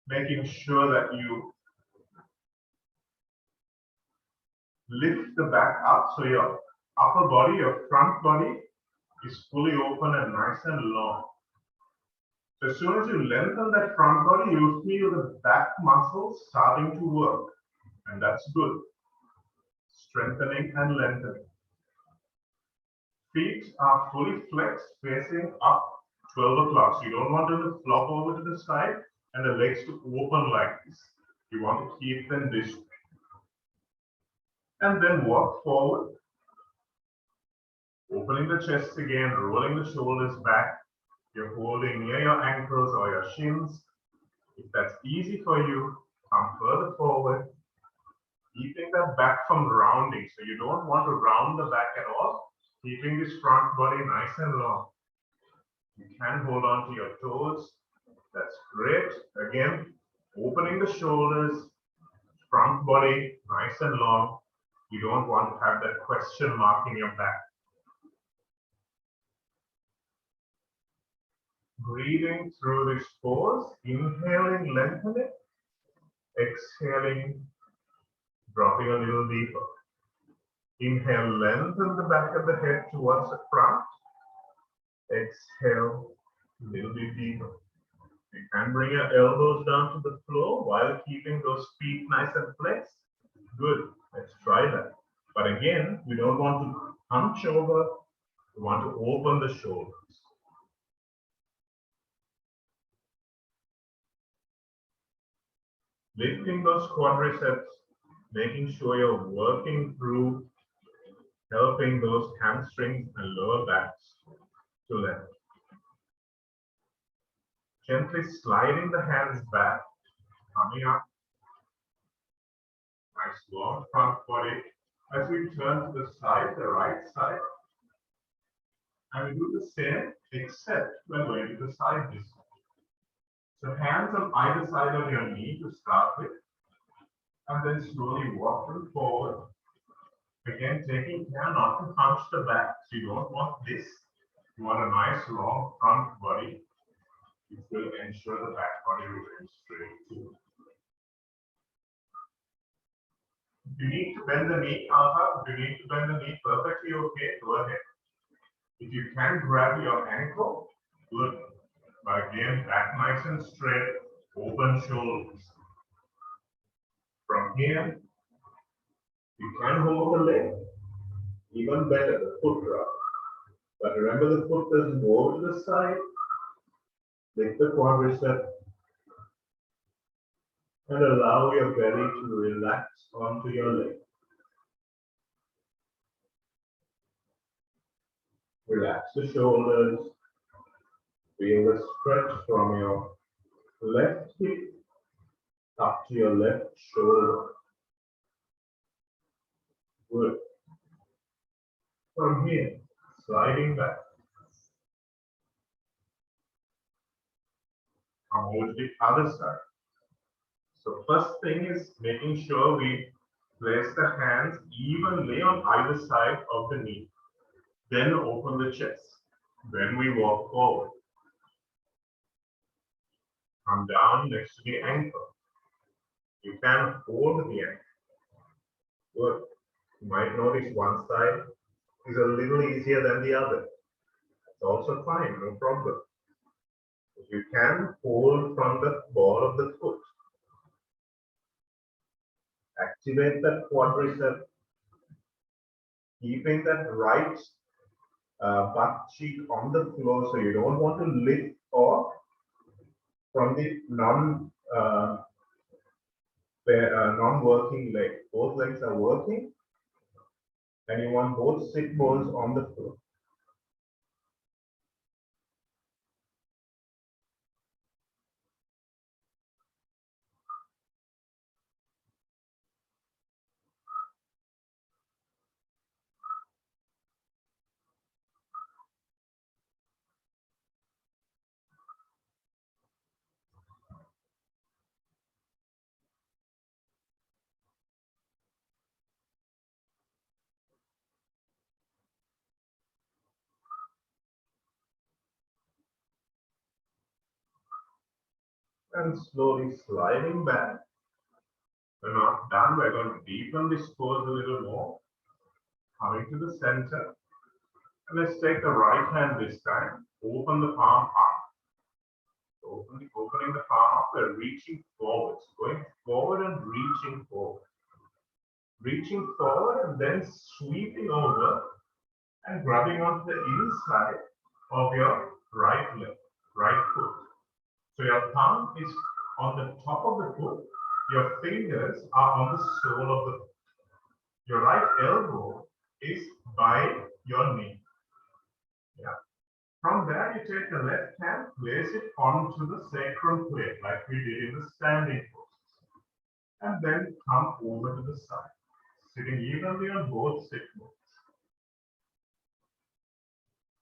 making sure that you lift the back up so your upper body, your front body is fully open and nice and long. So as soon as you lengthen that front body, you'll feel the back muscles starting to work, and that's good. Strengthening and lengthening. Feet are fully flexed, facing up 12 o'clock. So you don't want them to flop over to the side and the legs to open like this. You want to keep them this way. And then walk forward, opening the chest again, rolling the shoulders back. You're holding near your ankles or your shins. If that's easy for you, come further forward, keeping that back from rounding. So you don't want to round the back at all, keeping this front body nice and long. You can hold on to your toes. That's great. Again, opening the shoulders, front body nice and long. You don't want to have that question mark in your back. Breathing through this pose, inhaling, lengthening, exhaling, dropping a little deeper. Inhale, lengthen the back of the head towards the front. Exhale, a little bit deeper. You can bring your elbows down to the floor while keeping those feet nice and flexed. Good, let's try that. But again, we don't want to hunch over, we want to open the shoulders. Lifting those quadriceps, making sure you're working through, helping those hamstrings and lower backs to length. Gently sliding the hands back, coming up. Nice long front body. As we turn to the side, the right side, and we do the same, except we're going to the side this time. So hands on either side of your knee to start with, and then slowly walk them forward. Again, taking care not to hunch the back. So you don't want this. You want a nice long front body. It will ensure the back body remains straight too. If you need to bend the knee, Alpha, if you need to bend the knee, perfectly okay, go ahead. If you can grab your ankle, good. But again, back nice and straight, open shoulders. From here, you can hold the leg, even better, the foot drop. But remember, the foot doesn't go over to the side. Lift the quadricep and allow your belly to relax onto your leg. Relax the shoulders. Feel the stretch from your left hip up to your left shoulder. Good. From here, sliding back. Come over to the other side. So first thing is making sure we place the hands evenly on either side of the knee. Then open the chest. Then we walk forward. Come down next to the ankle. You can hold the ankle. Good. You might notice one side is a little easier than the other. It's also fine, no problem. You can hold from the ball of the foot. Activate that quadricep, keeping that right butt cheek on the floor, so you don't want to lift off from the non-working leg. Both legs are working, and you want both sit bones on the floor. and slowly sliding back. We're not done. We're going to deepen this pose a little more. Coming to the center. And let's take the right hand this time. Open the palm up. Opening the palm up. We're reaching forward. Going forward and reaching forward. Reaching forward and then sweeping over and grabbing onto the inside of your right leg, right foot. So your thumb is on the top of the foot. Your fingers are on the sole of the foot. Your right elbow is by your knee. Yeah. From there, you take the left hand, place it onto the sacrum plate, like we did in the standing poses, and then come over to the side, sitting evenly on both sit bones.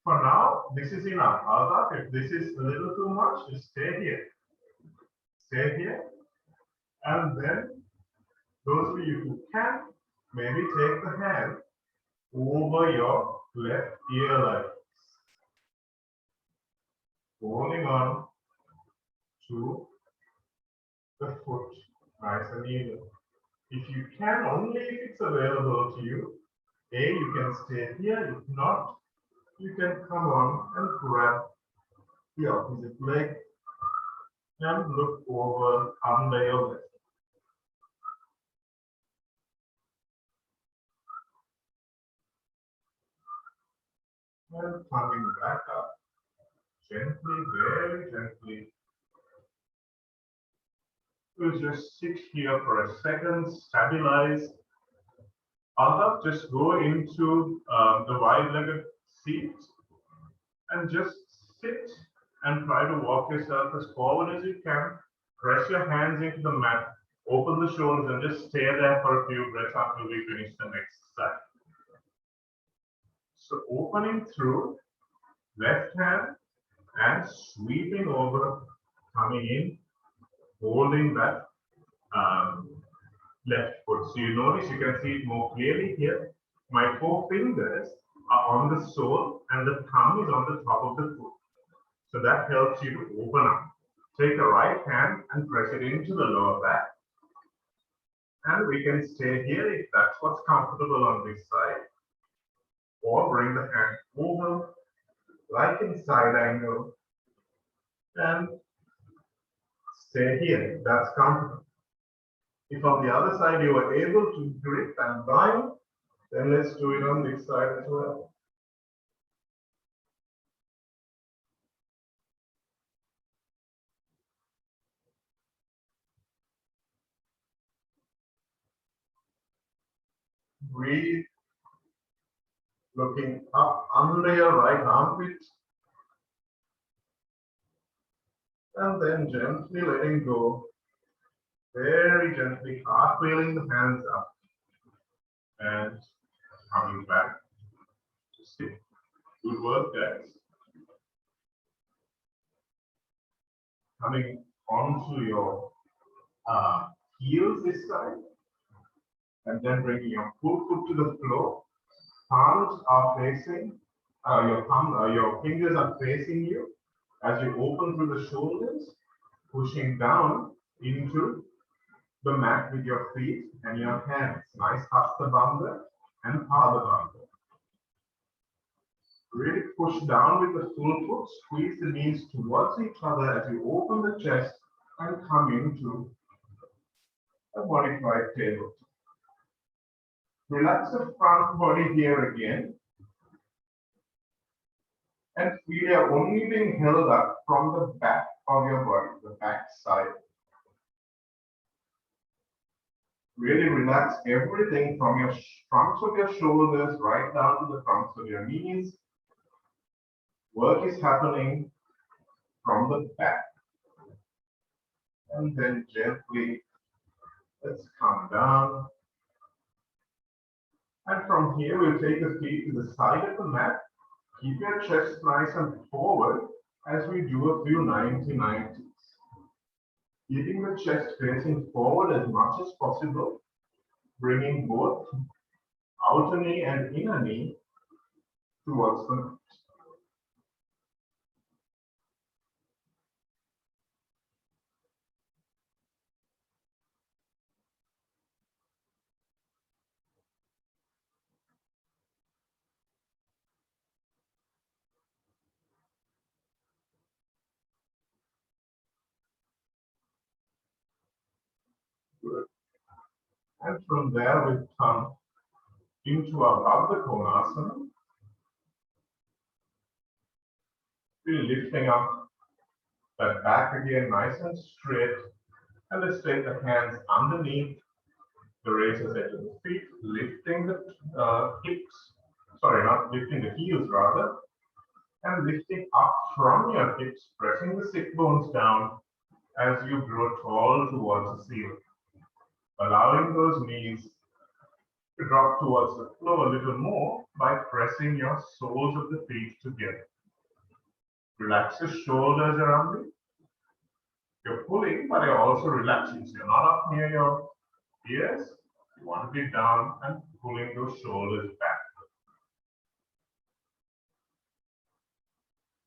For now, this is enough. However, if this is a little too much, just stay here. Stay here. And then, those of you who can, maybe take the hand over your left ear like this. Holding on to the foot, nice and even. If you can, only if it's available to you, you can stay here. If not, you can come on and grab the opposite leg and look over under your leg. And coming back up, gently, very gently. We'll just sit here for a second, stabilize. Just go into the wide-legged seat and just sit and try to walk yourself as forward as you can. Press your hands into the mat, open the shoulders, and just stay there for a few breaths until we finish the next side. So opening through, left hand and sweeping over, coming in, holding that left foot. So you notice, you can see it more clearly here. My 4 fingers are on the sole and the thumb is on the top of the foot. So that helps you to open up. Take the right hand and press it into the lower back. And we can stay here if that's what's comfortable on this side. Or bring the hand over, like in side angle, and stay here. That's comfortable. If on the other side you are able to grip and bind, then let's do it on this side as well. Breathe, looking up under your right armpit, and then gently letting go, very gently, cartwheeling the hands up, and coming back to sit. Good work, guys. Coming onto your heels this time, and then bringing your full foot to the floor. Palms are facing, your fingers are facing you as you open through the shoulders, pushing down into the mat with your feet and your hands. Nice Hasta Bandha and Pada Bandha. Really push down with the full foot, squeeze the knees towards each other as you open the chest and come into a modified tabletop. Relax the front body here again. And feel you're only being held up from the back of your body, the back side. Really relax everything from your fronts of your shoulders right down to the fronts of your knees. Work is happening from the back. And then gently, let's come down. And from here, we'll take the feet to the side of the mat. Keep your chest nice and forward as we do a few 90-90s. Keeping the chest facing forward as much as possible, bringing both outer knee and inner knee towards the mat. And from there, we come into our Baddha Konasana. We're lifting up that back again nice and straight. And let's take the hands underneath the razor's edge of the feet, lifting the hips, sorry, not lifting the heels rather, and lifting up from your hips, pressing the sit bones down as you grow tall towards the ceiling. Allowing those knees to drop towards the floor a little more by pressing your soles of the feet together. Relax the shoulders around you. You're pulling, but you're also relaxing. So you're not up near your ears. You want to be down and pulling those shoulders back.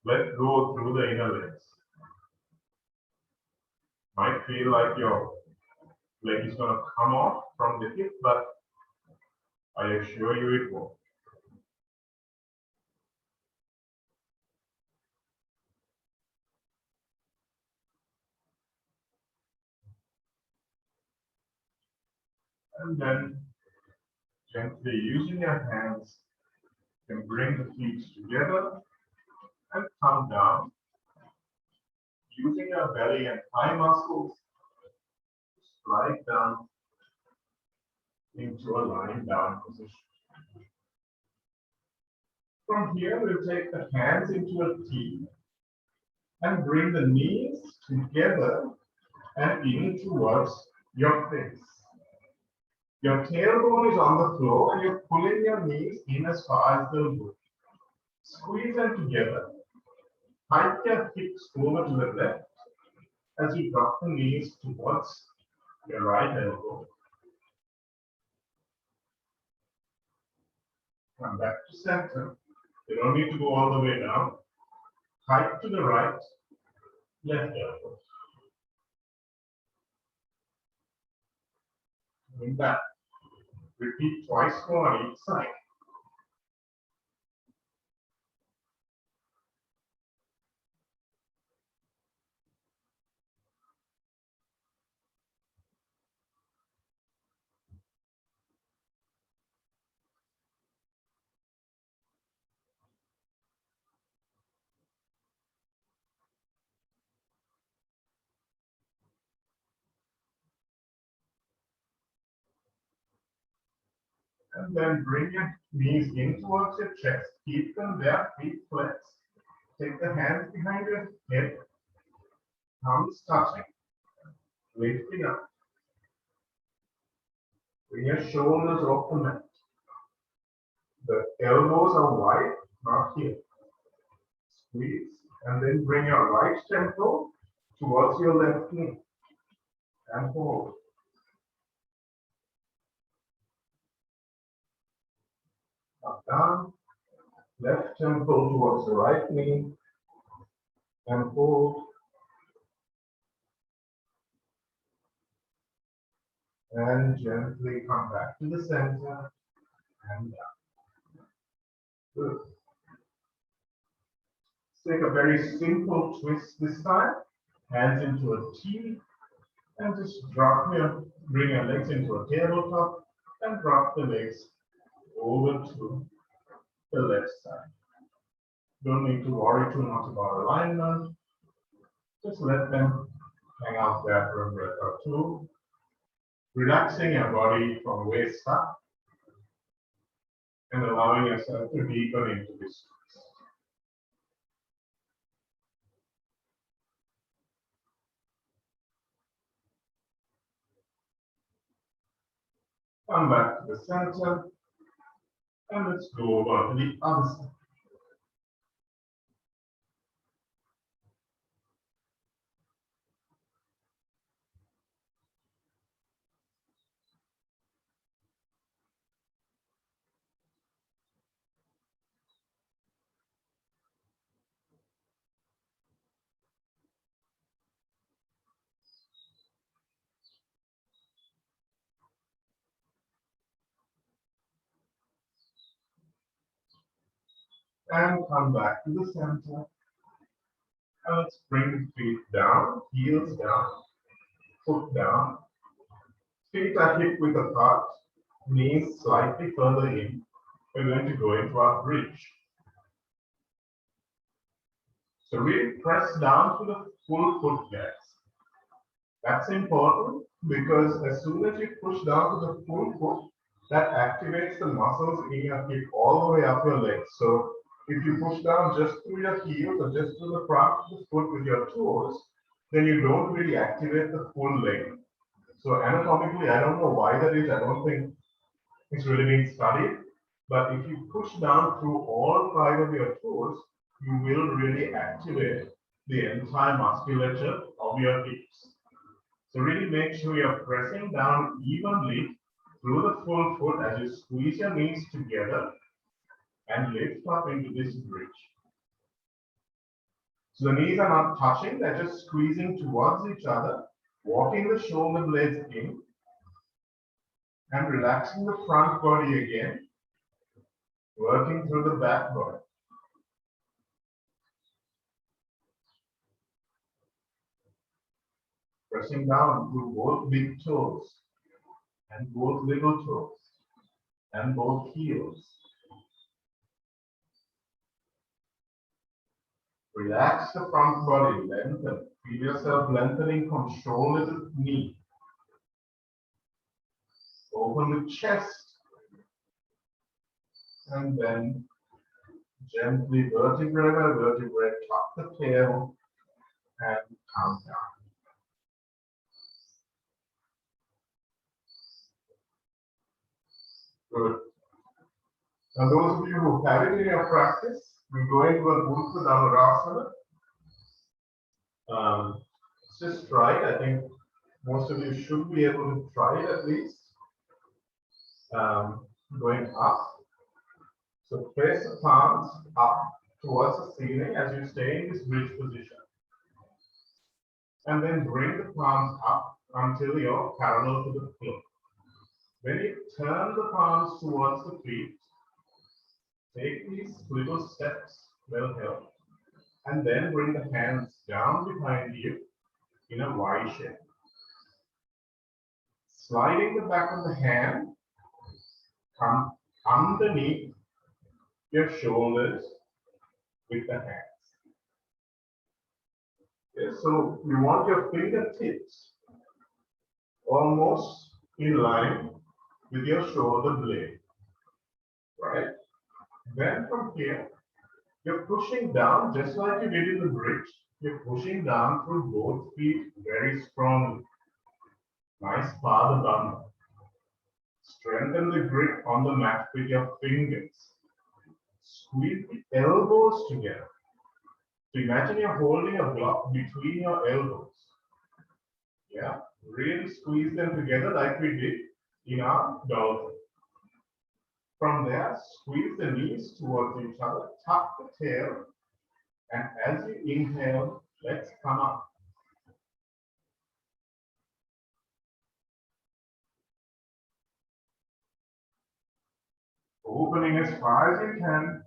Let go through the inner legs. Might feel like your leg is going to come off from the hip, but I assure you it won't. And then gently using your hands, you can bring the feet together and come down. Using your belly and thigh muscles, slide down into a lying down position. From here, we'll take the hands into a T and bring the knees together and in towards your face. Your tailbone is on the floor and you're pulling your knees in as far as they'll go. Squeeze them together. Hike your hips over to the left as you drop the knees towards your right elbow. Come back to center. You don't need to go all the way down. Hike to the right, left elbow. Coming back. Repeat twice more on each side. And then bring your knees in towards your chest. Keep them there, feet flexed. Take the hands behind your head. Thumbs touching. Lifting up. Bring your shoulders off the mat. The elbows are wide, not here. Squeeze. And then bring your right temple towards your left knee. And hold. Up, down. Left temple towards the right knee. And hold. And gently come back to the center and down. Good. Let's take a very simple twist this time. Hands into a T and just bring your legs into a tabletop and drop the legs over to the left side. Don't need to worry too much about alignment. Just let them hang out there for a breath or two. Relaxing your body from waist up and allowing yourself to deepen into this. Come back to the center and let's go over to the other side. And come back to the center. And let's bring the feet down, heels down, foot down. Feet are hip width apart, knees slightly further in. We're going to go into our bridge. So really press down to the full foot, guys. That's important because as soon as you push down to the full foot, that activates the muscles in your hip all the way up your legs. So if you push down just through your heels or just through the front of the foot with your toes, then you don't really activate the full leg. So anatomically, I don't know why that is. I don't think it's really been studied. But if you push down through all 5 of your toes, you will really activate the entire musculature of your hips. So really make sure you're pressing down evenly through the full foot as you squeeze your knees together and lift up into this bridge. So the knees are not touching, they're just squeezing towards each other, walking the shoulder blades in and relaxing the front body again, working through the back body. Pressing down through both big toes and both little toes and both heels. Relax the front body, lengthen. Feel yourself lengthening from shoulder to knee. Open the chest. And then gently vertebrae by vertebrae, tuck the tail and come down. Good. Now those of you who have it in your practice, we go into a Urdhva Dhanurasana. Just try it. I think most of you should be able to try it at least. Going up. So place the palms up towards the ceiling as you stay in this bridge position. And then bring the palms up until you're parallel to the floor. When you turn the palms towards the feet, take these little steps, will help. And then bring the hands down behind you in a Y shape. Sliding the back of the hand, come underneath your shoulders with the hands. Okay, so you want your fingertips almost in line with your shoulder blade, right? Then from here, you're pushing down just like you did in the bridge. You're pushing down through both feet very strongly. Nice Pada Bandha. Strengthen the grip on the mat with your fingers. Squeeze the elbows together. So imagine you're holding a block between your elbows. Yeah, really squeeze them together like we did in our dolphin. From there, squeeze the knees towards each other, tuck the tail, and as you inhale, let's come up. Opening as far as you can,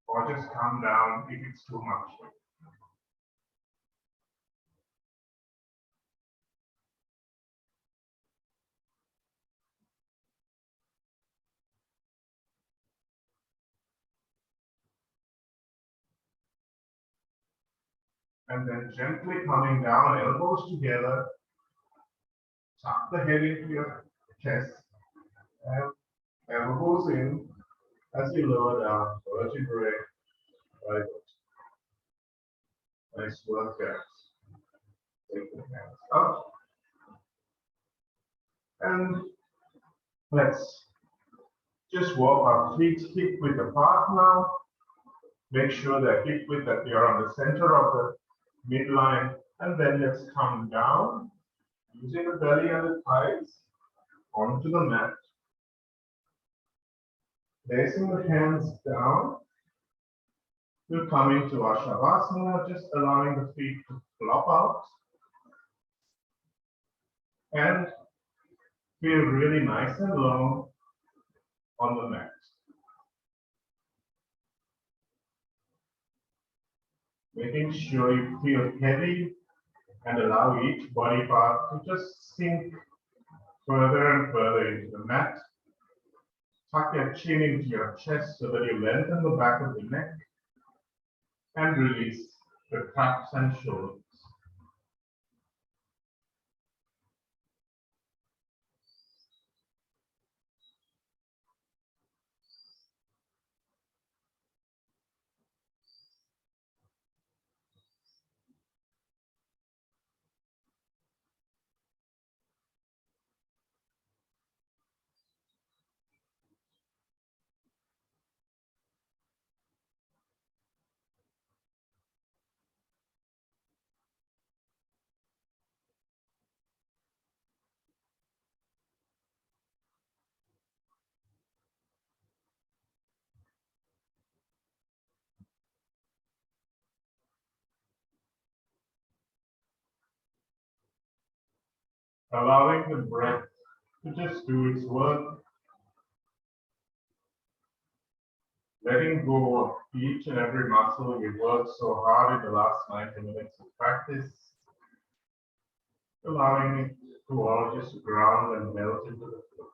or just come down if it's too much. And then gently coming down, elbows together, tuck the head into your chest, and elbows in as you lower down, vertebrae by vertebrae. Nice work, guys. Take the hands up. And let's just walk our feet hip width apart now. Make sure that hip width that you're on the center of the midline. And then let's come down using the belly and the thighs onto the mat. Placing the hands down. We're coming to our Shavasana, just allowing the feet to flop out. And feel really nice and long on the mat. Making sure you feel heavy and allow each body part to just sink further and further into the mat. Tuck your chin into your chest so that you lengthen the back of the neck and release the traps and shoulders. Allowing the breath to just do its work, letting go of each and every muscle we worked so hard in the last 90 minutes of practice, allowing it to all just ground and melt into the floor.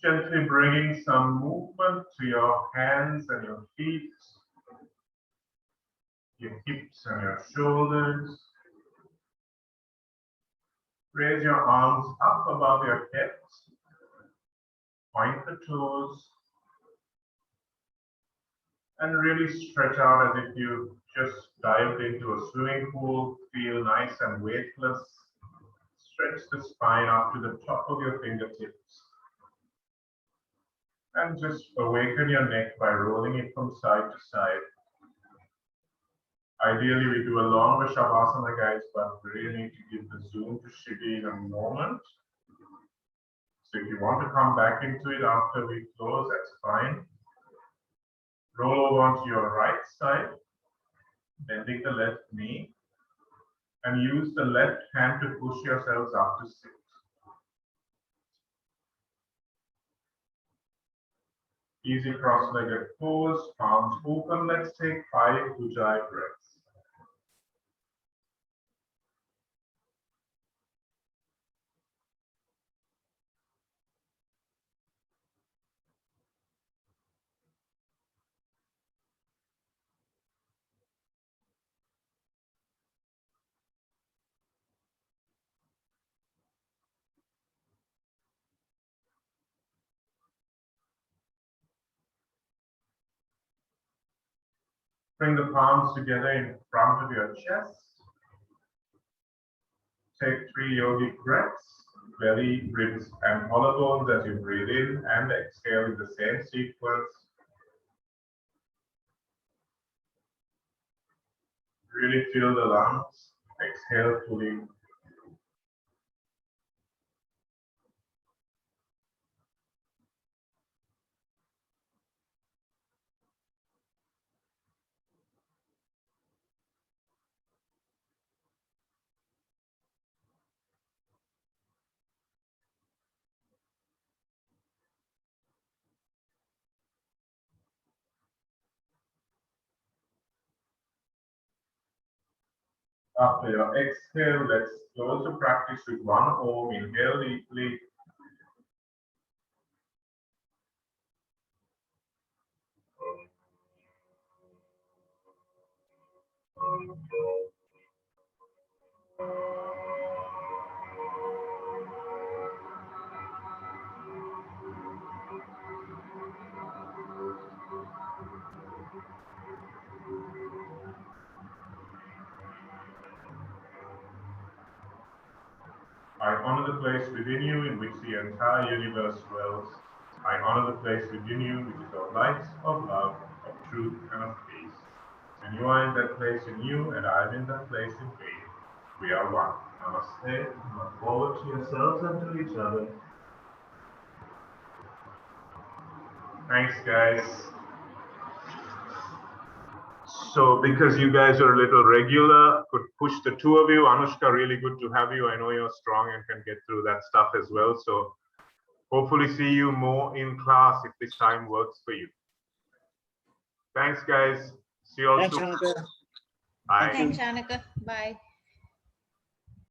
Gently bringing some movement to your hands and your feet, your hips and your shoulders. Raise your arms up above your head, point the toes, and really stretch out as if you just dived into a swimming pool. Feel nice and weightless. Stretch the spine up to the top of your fingertips. And just awaken your neck by rolling it from side to side. Ideally, we do a longer Shavasana, guys, but we really need to give the zoom to Shivy in a moment. So if you want to come back into it after we close, that's fine. Roll over onto your right side, bending the left knee, and use the left hand to push yourselves up to sit. Easy cross-legged pose, palms open. Let's take 5 Ujjayi breaths. Bring the palms together in front of your chest. Take 3 yogic breaths, belly, ribs, and collarbones as you breathe in and exhale in the same sequence. Really fill the lungs. Exhale fully. After your exhale, let's also practice with one Om. Inhale deeply. I honor the place within you in which the entire universe dwells. I honor the place within you which is of light, of love, of truth, and of peace. And you are in that place in you, and I am in that place in me. We are one. Namaste. Look forward to yourselves and to each other. Thanks, guys. So because you guys are a little regular, could push the two of you. Anushka, really good to have you. I know you're strong and can get through that stuff as well. So hopefully see you more in class if this time works for you. Thanks, guys. See you all soon. Thanks, Annika. Bye. Thanks, Annika. Bye.